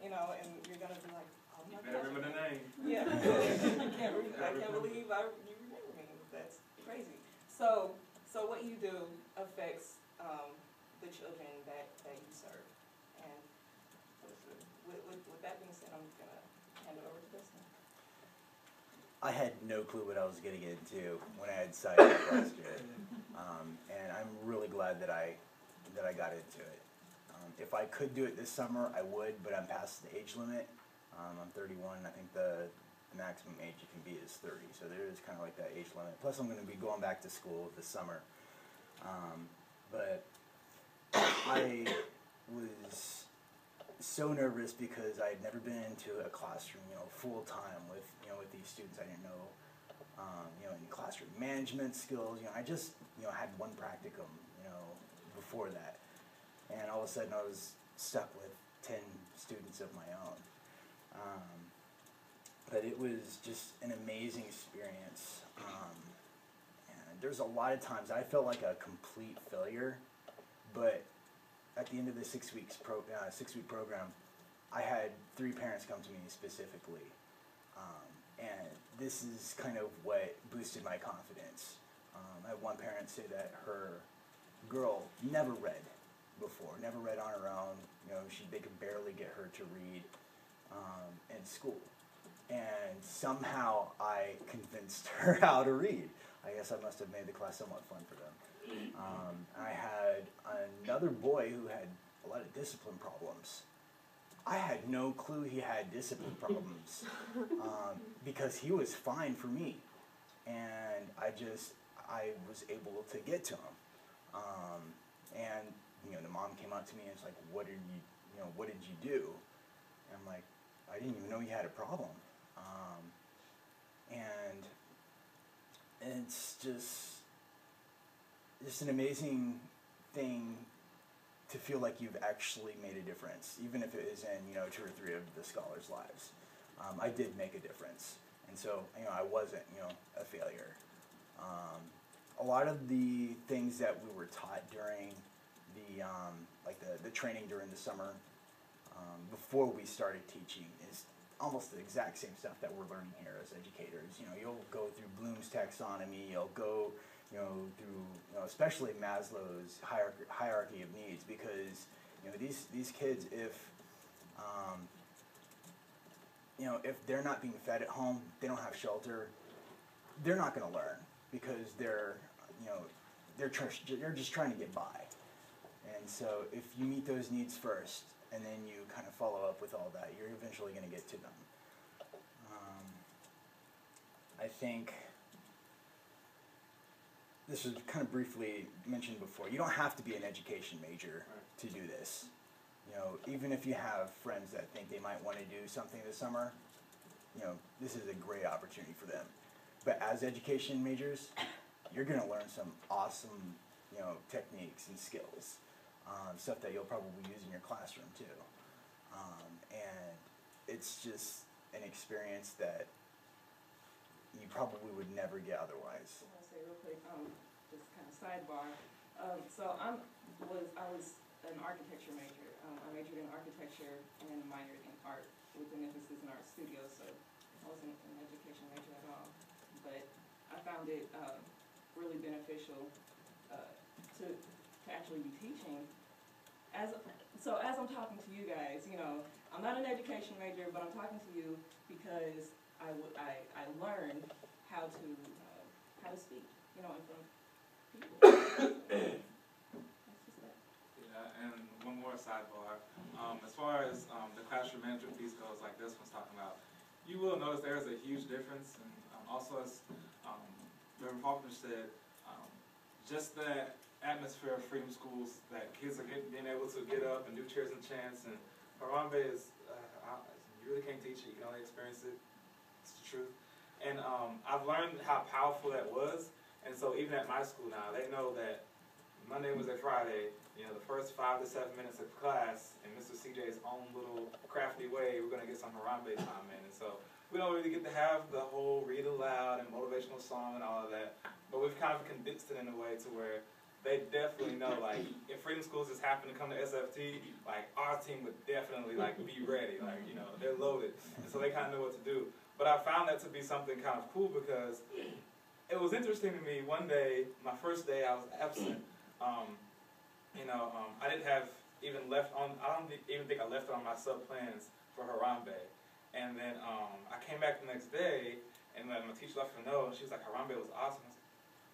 you know, and you're going to be like, oh my gosh. Remember the name. Yeah. I can't believe you remember me. That's crazy. So what you do affects the children that you serve. And with that being said, I'm going to hand it over to Dustin. I had no clue what I was going to get into when I had signed up last year, and I'm really glad that I got into it. If I could do it this summer, I would, but I'm past the age limit. I'm 31. I think the maximum age you can be is 30, so there is kind of like that age limit. Plus, I'm going to be going back to school this summer. But I was so nervous because I had never been into a classroom, you know, full time with these students. I didn't know, any classroom management skills. You know, I just, had one practicum, before that, and all of a sudden I was stuck with 10 students of my own. But it was just an amazing experience. And there's a lot of times I felt like a complete failure, but at the end of the 6 week program, I had 3 parents come to me specifically. And this is kind of what boosted my confidence. I had one parent say that her girl never read before, never read on her own. They could barely get her to read in school. And somehow I convinced her how to read. I guess I must have made the class somewhat fun for them. I had another boy who had a lot of discipline problems. I had no clue he had discipline problems because he was fine for me, and I was able to get to him. And the mom came up to me and was like, "What did you do?" And I'm like, "I didn't even know you had a problem." And it's just an amazing thing to feel like you've actually made a difference, even if it is in 2 or 3 of the scholars' lives. I did make a difference, and so I wasn't a failure. A lot of the things that we were taught during the training during the summer before we started teaching is almost the exact same stuff that we're learning here as educators. You'll go through Bloom's taxonomy, you'll go through especially Maslow's hierarchy of needs, because these kids, if they're not being fed at home, they don't have shelter, they're not going to learn, because they're just trying to get by. And so if you meet those needs first, and then you kind of follow up with all that, you're eventually going to get to them. I think this was kind of briefly mentioned before. You don't have to be an education major to do this. You know, even if you have friends that think they might want to do something this summer, you know, this is a great opportunity for them. But as education majors, you're going to learn some awesome, you know, techniques and skills, stuff that you'll probably use in your classroom too. And it's just an experience that you probably would never get otherwise. I want to say real quick, just kind of sidebar. So I was an architecture major. I majored in architecture and minored in art with an emphasis in art studio. So I wasn't an education major at all, but I found it really beneficial to actually be teaching. So as I'm talking to you guys, you know, I'm not an education major, but I'm talking to you because I learned how to speak, you know, in front of people. That's just that. Yeah, and one more sidebar. As far as the classroom management piece goes, like this one's talking about, you will notice there is a huge difference. And also, as Reverend Faulkner said, just that atmosphere of Freedom Schools, that kids are being able to get up and do Cheers and Chants, and Harambe is, you really can't teach it, you can only experience it. It's the truth. And I've learned how powerful that was, and so even at my school now, they know that Monday, Wednesday, Friday, you know, the first 5 to 7 minutes of class, in Mr. CJ's own little crafty way, we're going to get some Harambe time in. And so we don't really get to have the whole read aloud and motivational song and all of that, but we've kind of condensed it in a way to where they definitely know, like, if Freedom Schools just happen to come to SFT, like, our team would definitely, like, be ready. Like, you know, they're loaded. And so they kind of know what to do. But I found that to be something kind of cool because it was interesting to me. One day, my first day, I was absent. I didn't have even left on, I don't even think I left it on my sub-plans for Harambe. And then I came back the next day, and my teacher let me know, and she was like, Harambe was awesome. I was like,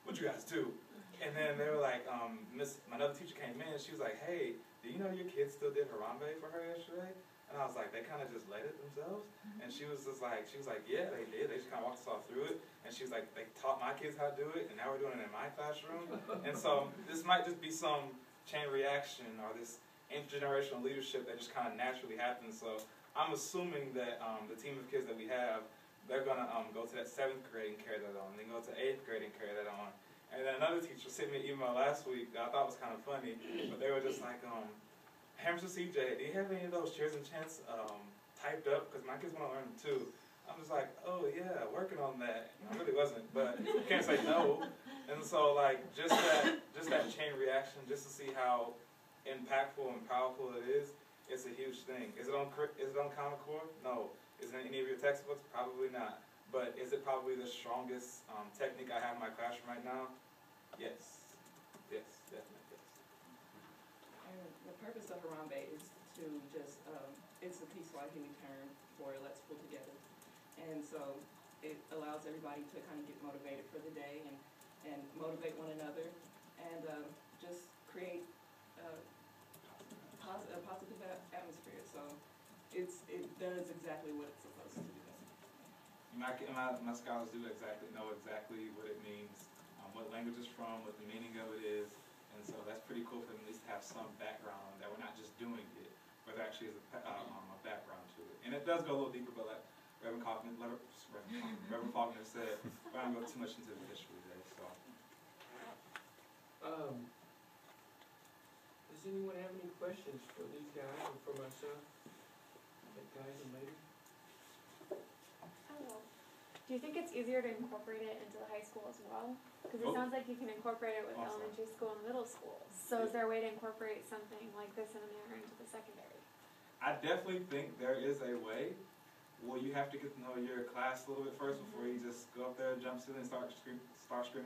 what'd you guys do? And then they were like, another teacher came in, and she was like, hey, do you know your kids still did Harambe for her yesterday? And I was like, they kind of just let it themselves? And she was like, yeah, they did. They just kind of walked us all through it. And she was like, they taught my kids how to do it, and now we're doing it in my classroom. And so this might just be some chain reaction or this intergenerational leadership that just kind of naturally happens. So I'm assuming that the team of kids that we have, they're going to go to that 7th grade and carry that on. Then go to 8th grade and carry that on. And then another teacher sent me an email last week that I thought was kind of funny, but they were just like, Hamster CJ, do you have any of those Cheers and Chants typed up? Because my kids want to learn them too. I'm just like, oh yeah, working on that. I really wasn't, but you can't say no. And so like just that chain reaction, just to see how impactful and powerful it is, it's a huge thing. Is it on Common Core? No. Is it in any of your textbooks? Probably not. But is it probably the strongest technique I have in my classroom right now? Yes. Yes, definitely, yes. And the purpose of Harambe is to just, it's a peaceful healing term for let's pull together. And so it allows everybody to kind of get motivated for the day and motivate one another and just create a positive atmosphere. So it does exactly what it's supposed to do. My scholars do know exactly what it means, what language it's from, what the meaning of it is, and so that's pretty cool for them at least to have some background that we're not just doing it, but there actually is a background to it. And it does go a little deeper, but like Reverend Faulkner said, we're not going to go too much into the history there. So, does anyone have any questions for these guys or for myself? Guys and ladies? Do you think it's easier to incorporate it into the high school as well? Because it sounds like you can incorporate it with elementary school and middle school. So is there a way to incorporate something like this in there into the secondary? I definitely think there is a way. Well, you have to get to know your class a little bit first before you just go up there, jump to it, and start screaming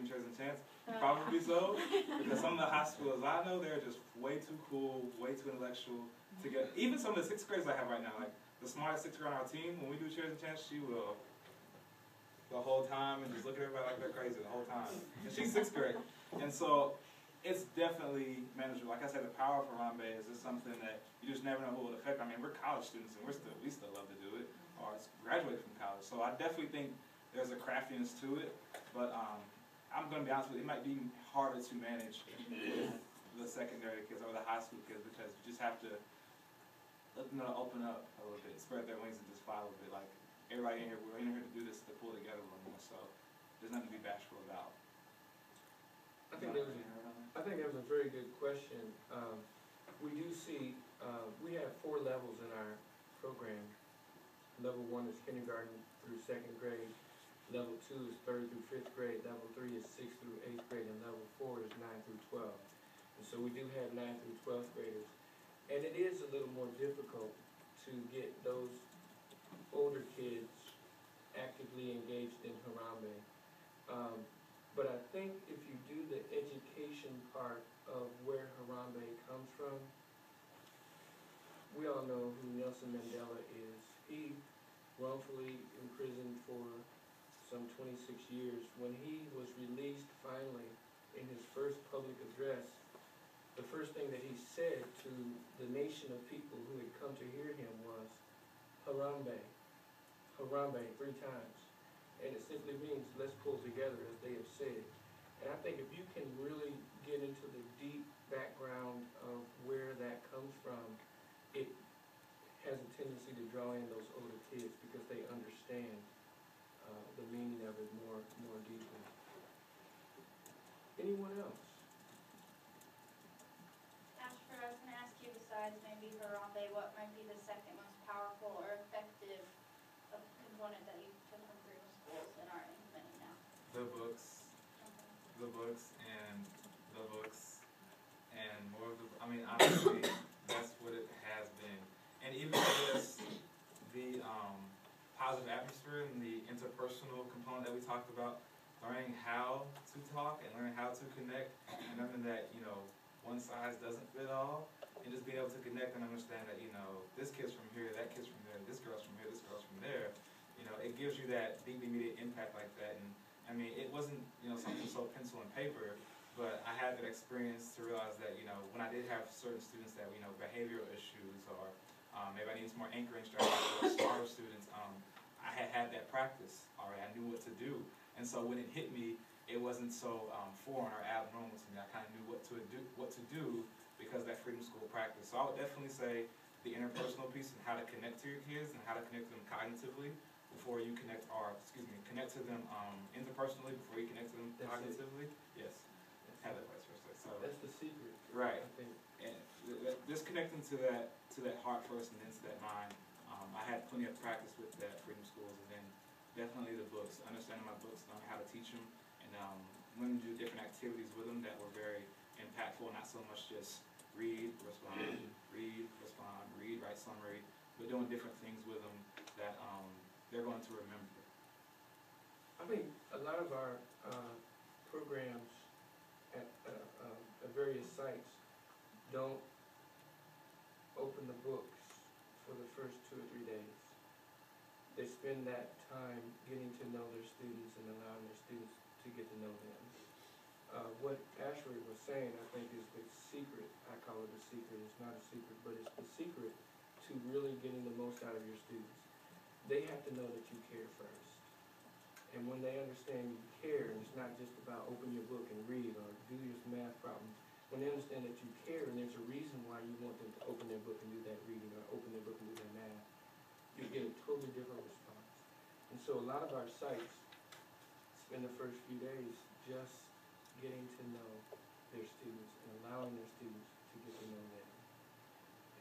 Cheers and Chants. Probably so, because some of the high schools I know, they're just way too cool, way too intellectual to get. Even some of the 6th graders I have right now, like the smartest 6th grader on our team, when we do Cheers and Chants, she will the whole time and just look at everybody like they're crazy the whole time. And she's 6th grade. And so it's definitely manageable. Like I said, the power of Harambe is just something that you just never know who will affect. I mean, we're college students and we still love to do it, or graduated from college. So I definitely think there's a craftiness to it. But I'm going to be honest with you, it might be harder to manage with the secondary kids or the high school kids because you just have to let them open up a little bit, spread their wings and just fly a little bit. Like, everybody in here, we're in here to do this, to pull together a little more, so there's nothing to be bashful about. I think that was a very good question. We do see, we have 4 levels in our program. Level 1 is kindergarten through 2nd grade. Level 2 is 3rd through 5th grade. Level 3 is 6th through 8th grade. And level 4 is 9th through 12th. And so we do have 9th through 12th graders. And it is a little more difficult to get those older kids actively engaged in Harambe. But I think if you do the education part of where Harambe comes from, we all know who Nelson Mandela is. He wrongfully imprisoned for some 26 years. When he was released finally in his first public address, the first thing that he said to the nation of people who had come to hear him was, Harambe, Harambe, 3 times. And it simply means, let's pull together, as they have said. And I think if you can really get into the deep background of where that comes from, it has a tendency to draw in those older kids because they understand the meaning of it more deeply. Anyone else? Ashford, I was going to ask you, besides maybe Harambe, what might be the second most powerful or effective component that you took from freedom schools and are implementing now? The books. The books and more of the, I mean, honestly, that's what it has been. And even just the positive atmosphere and the interpersonal component that we talked about, learning how to talk and learning how to connect, and remembering that, you know, one size doesn't fit all, and just being able to connect and understand that, you know, this kid's from here, that kid's from there, this girl's from here, this girl's from there. You know, it gives you that deep, immediate impact like that. And I mean, it wasn't, you know, something so pencil and paper, but I had that experience to realize that, you know, when I did have certain students that, you know, behavioral issues or maybe I needed some more anchoring strategies for smarter students, I had that practice already. I knew what to do. And so when it hit me, it wasn't so foreign or abnormal to me. I kind of knew what to do because of that freedom school practice. So I would definitely say the interpersonal piece and how to connect to your kids and how to connect to them cognitively before you connect to them interpersonally before you connect to them cognitively. Yes, have that vice versa. So that's the secret, right? I think. And just connecting to that heart first and then to that mind. I had plenty of practice with that freedom schools, and then definitely the books. Understanding my books, knowing how to teach them, and learning to do different activities with them that were very impactful. Not so much just read, respond, read, write summary, but doing different things with them that they're going to remember. I think a lot of our programs at various sites don't open the books for the first 2 or 3 days. They spend that time getting to know their students and allowing their students to get to know them. What Ashley was saying, I think, is the secret. I call it a secret. It's not a secret, but it's the secret to really getting the most out of your students. They have to know that you care first. And when they understand you care, and it's not just about open your book and read or do this math problem, when they understand that you care and there's a reason why you want them to open their book and do that reading or open their book and do that math, you get a totally different response. And so a lot of our sites spend the first few days just getting to know their students and allowing their students to get to know them.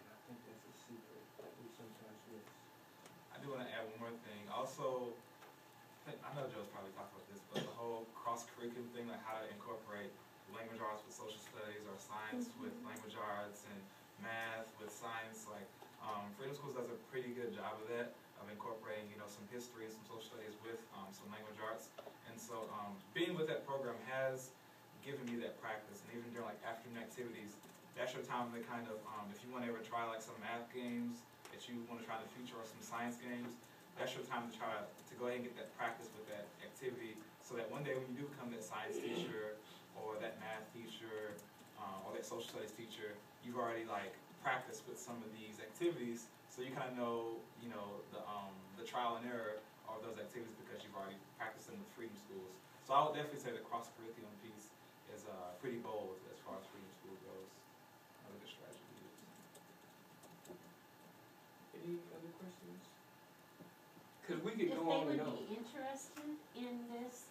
And I think that's a secret that we sometimes miss. I do want to add one more thing. Also, I know Joe's probably talked about this, but the whole cross-curriculum thing, like how to incorporate language arts with social studies or science with language arts and math with science, like Freedom Schools does a pretty good job of that, of incorporating, you know, some history and some social studies with some language arts. And so being with that program has given me that practice, and even during like afternoon activities, that's your time to kind of, if you want to ever try like some math games that you want to try in the future or some science games, that's your time to try to go ahead and get that practice with that activity so that one day when you do become that science teacher or that math teacher or that social studies teacher, you've already like practiced with some of these activities, so you kind of know, the trial and error of those activities because you've already practiced them with freedom schools. So I would definitely say the cross-curriculum piece is pretty bold as far as Freedom School goes. Another good strategy to use. Any other questions? Because we could go on and on. If they would be interested in this,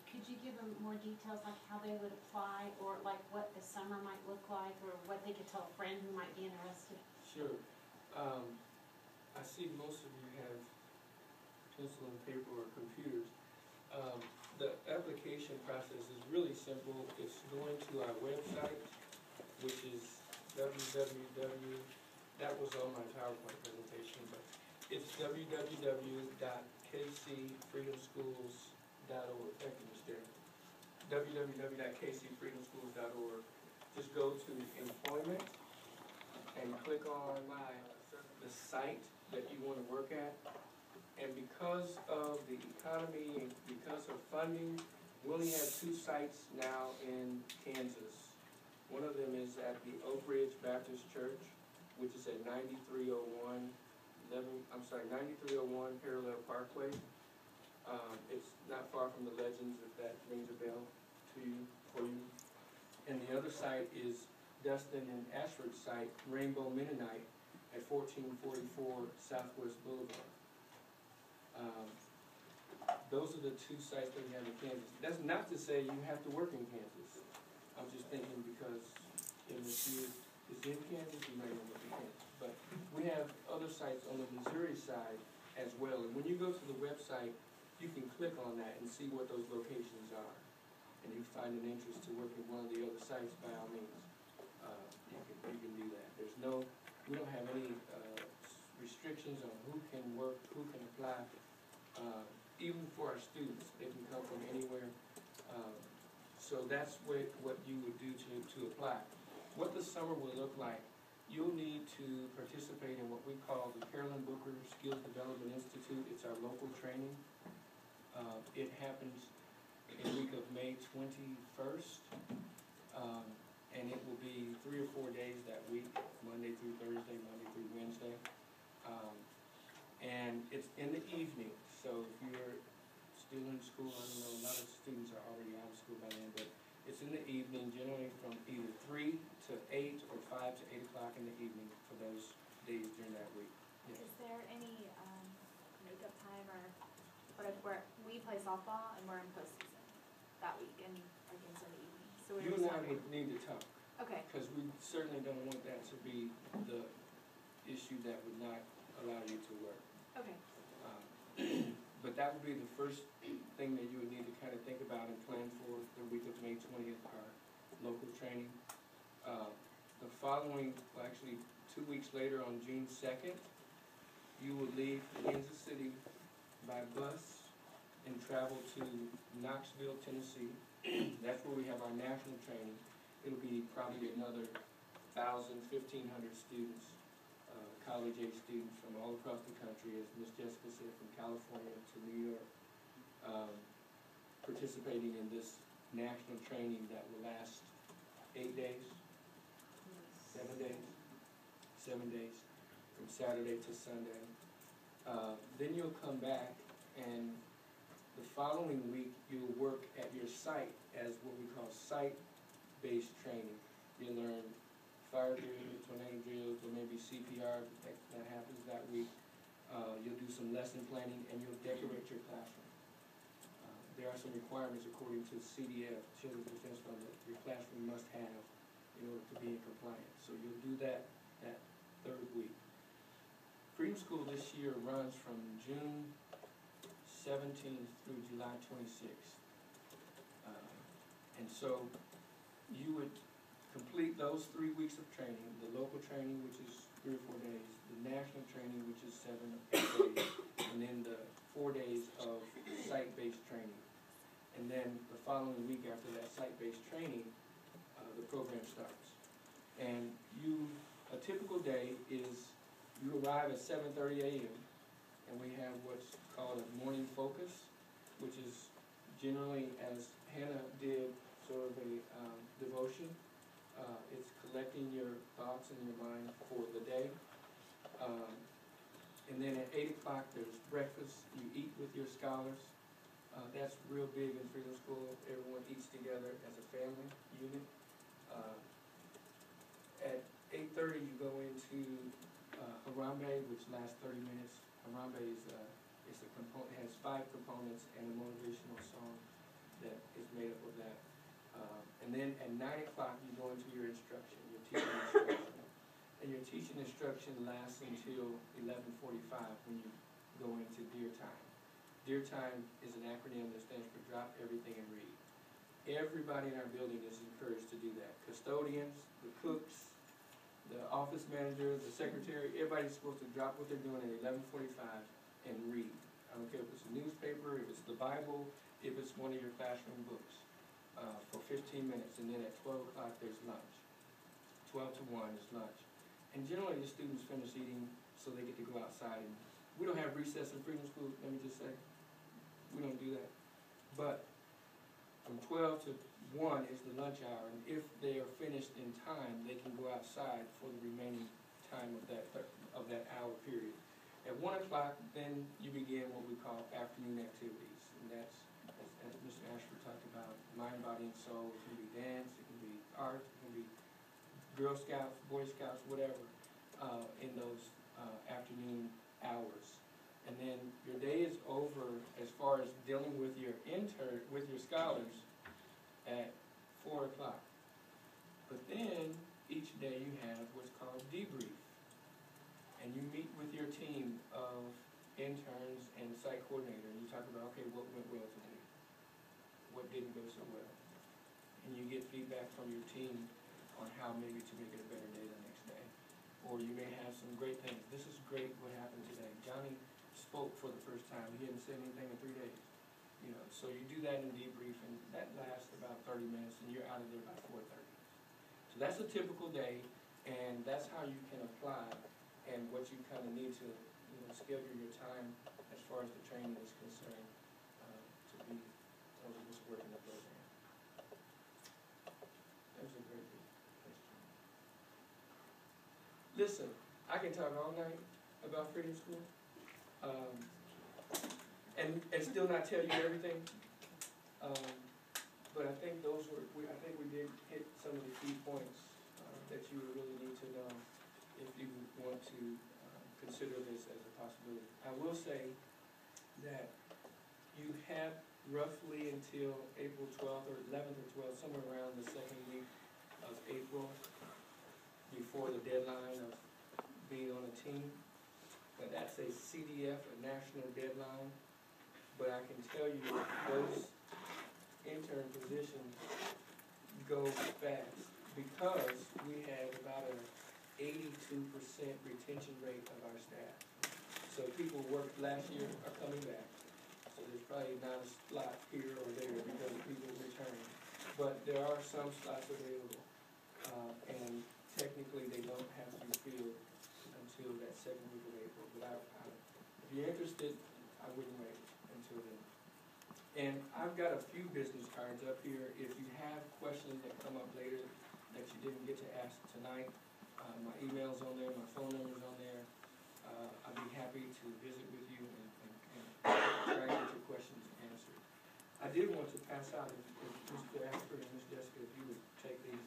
could you give them more details, like how they would apply, or like what the summer might look like, or what they could tell a friend who might be interested? Sure. I see most of you have pencil and paper or computers. The application process is really simple. It's going to our website, which is that was on my PowerPoint presentation, but it's www.kcfreedomschools.org. Thank you, Mr. www.kcfreedomschools.org. Just go to employment and click on the site that you want to work at. And because of the economy and because of funding, we only have 2 sites now in Kansas. One of them is at the Oak Ridge Baptist Church, which is at 9301 Parallel Parkway. It's not far from the Legends, if that rings a bell for you. And the other site is Dustin and Ashford's site, Rainbow Mennonite, at 1444 Southwest Boulevard. Those are the 2 sites that we have in Kansas. That's not to say you have to work in Kansas. I'm just thinking because MNU is in Kansas, you might want to work in Kansas. But we have other sites on the Missouri side as well. And when you go to the website, you can click on that and see what those locations are. And you find an interest to work in one of the other sites, by all means, you can do that. We don't have any restrictions on who can work, who can apply. Even for our students, they can come from anywhere. So that's what you would do to apply. What the summer will look like, you'll need to participate in what we call the Carolyn Booker Skills Development Institute. It's our local training. It happens in the week of May 21st. And it will be 3 or 4 days that week, Monday through Thursday, Monday through Wednesday. And it's in the evening, so if you're still in school, I don't know, a lot of students are already out of school by then, but it's in the evening, generally from either 3 to 8 or 5 to 8 o'clock in the evening for those days during that week. Yeah. Is there any makeup time or where we play softball and we're in postseason that week and our games are in the evening? So you and I would need to talk. Okay. Because we certainly don't want that to be the issue that would not allow you to work. Okay. But that would be the first thing that you would need to kind of think about and plan for the week of May 20th, our local training. The following, well, actually 2 weeks later on June 2nd, you will leave Kansas City by bus and travel to Knoxville, Tennessee. That's where we have our national training. It'll be probably another 1,000, 1,500 students. College-age students from all across the country, as Ms. Jessica said, from California to New York, participating in this national training that will last 8 days, 7 days, 7 days, from Saturday to Sunday. Then you'll come back, and the following week you'll work at your site as what we call site-based training. You'll learn fire drills, tornado drills, or maybe CPR that happens that week. You'll do some lesson planning, and you'll decorate your classroom. There are some requirements according to CDF, Children's Defense Fund, that your classroom must have in order to be in compliance. So you'll do that 3rd week. Freedom School this year runs from June 17th through July 26th. And so you would complete those 3 weeks of training, the local training, which is 3 or 4 days, the national training, which is 7 or 8 days, and then the 4 days of site-based training. And then the following week after that site-based training, the program starts. And a typical day is you arrive at 7:30 a.m., and we have what's called a morning focus, which is generally, as Hannah did, sort of a devotion. It's collecting your thoughts in your mind for the day. And then at 8 o'clock, there's breakfast. You eat with your scholars. That's real big in Freedom School. Everyone eats together as a family unit. At 8:30, you go into Harambe, which lasts 30 minutes. Harambe is a component, has 5 components and a motivational song that is made up of that. And then at 9 o'clock, you go into your instruction, your teaching instruction. And your teaching instruction lasts until 11:45 when you go into Dear Time. Dear Time is an acronym that stands for Drop Everything and Read. Everybody in our building is encouraged to do that. Custodians, the cooks, the office manager, the secretary, everybody's supposed to drop what they're doing at 11:45 and read. I don't care if it's a newspaper, if it's the Bible, if it's one of your classroom books, for 15 minutes. And then at 12 o'clock, there's lunch. 12 to 1 is lunch. And generally, the students finish eating so they get to go outside. And we don't have recess in Freedom School, let me just say. We don't do that. But from 12 to 1 is the lunch hour, and if they are finished in time, they can go outside for the remaining time of that hour period. At 1 o'clock, then you begin what we call afternoon activities, and that's, as Mr. Ashford talked about, mind, body, and soul. It can be dance, it can be art, it can be Girl Scouts, Boy Scouts, whatever, in those afternoon hours. And then your day is over as far as dealing with your scholars at 4 o'clock. But then each day you have what's called debrief. And you meet with your team of interns and site coordinator, and you talk about, okay, what went well today? What didn't go so well? And you get feedback from your team on how maybe to make it a better day the next day. Or you may have some great things. This is great what happened today. Johnny spoke for the first time. He hadn't said anything in 3 days. You know, so you do that in debrief, and that lasts about 30 minutes, and you're out of there by 4:30. So that's a typical day, and that's how you can apply and what you kind of need to, schedule your time as far as the training is concerned to be able to just work in the program. That was a very good question. Listen, I can talk all night about Freedom School. And still not tell you everything. But I think I think we did hit some of the key points that you would really need to know if you want to consider this as a possibility. I will say that you have roughly until April 12th or 11th or 12th, somewhere around the second week of April, before the deadline of being on a team. But that's a CDF, a national deadline. But I can tell you those intern positions go fast because we have about an 82% retention rate of our staff. So people who worked last year are coming back. So there's probably not a slot here or there because people return. But there are some slots available. And technically they don't have to be filled until that second week of April. But if you're interested, I wouldn't wait until then. And I've got a few business cards up here. If you have questions that come up later that you didn't get to ask tonight, my email's on there, my phone number's on there. I'd be happy to visit with you and try to get your questions answered. I did want to pass out, if Mr. Ashford and Ms. Jessica, if you would take these.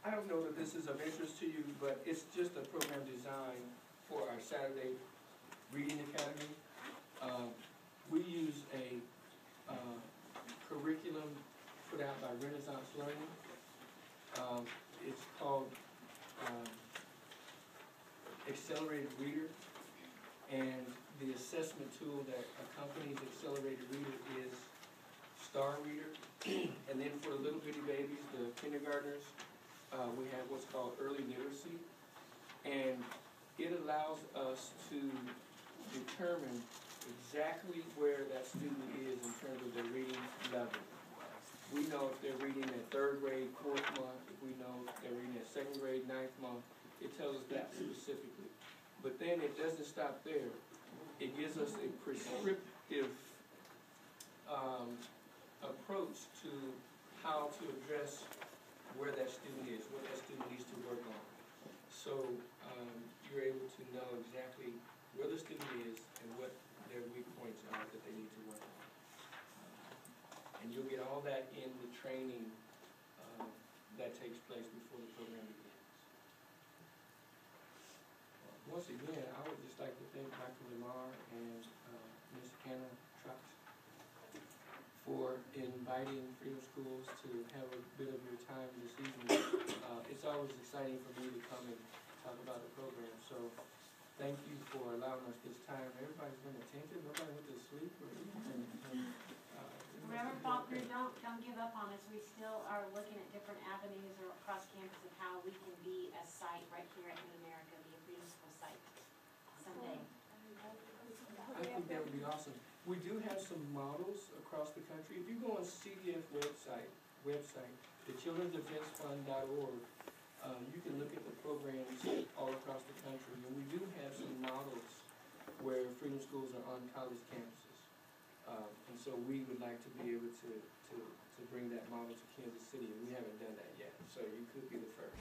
I don't know that this is of interest to you, but it's just a program designed for our Saturday Reading Academy. We use a curriculum put out by Renaissance Learning. It's called Accelerated Reader, and the assessment tool that accompanies Accelerated Reader is Star Reader. And then for the little bitty babies, the kindergartners, we have what's called Early Literacy, and it allows us to determine exactly where that student is in terms of their reading level. We know if they're reading at 3rd grade, 4th month. If we know if they're reading at 2nd grade, 9th month. It tells us that specifically. But then it doesn't stop there. It gives us a prescriptive approach to how to address where that student is, what that student needs to work on. So you're able to know exactly where the student is and what their weak points are that they need to work on. And you'll get all that in the training that takes place before the program begins. Once again, I would just like to thank Dr. Lamar and Ms. Hannah Trucks for inviting Freedom Schools to have a bit of your time this evening. It's always exciting for me to come and talk about the program, so thank you for allowing us this time. Everybody's been attentive, nobody went to sleep or anything. Remember, Faulkner, don't give up on us. We still are looking at different avenues or across campus of how we can be a site right here at Mid-America, be a Freedom School site someday. I think that would be awesome. We do have some models across the country. If you go on CDF website, thechildrensdefensefund.org, you can look at the programs all across the country. And we do have some models where Freedom Schools are on college campuses. And so we would like to be able to bring that model to Kansas City, and we haven't done that yet. So you could be the first.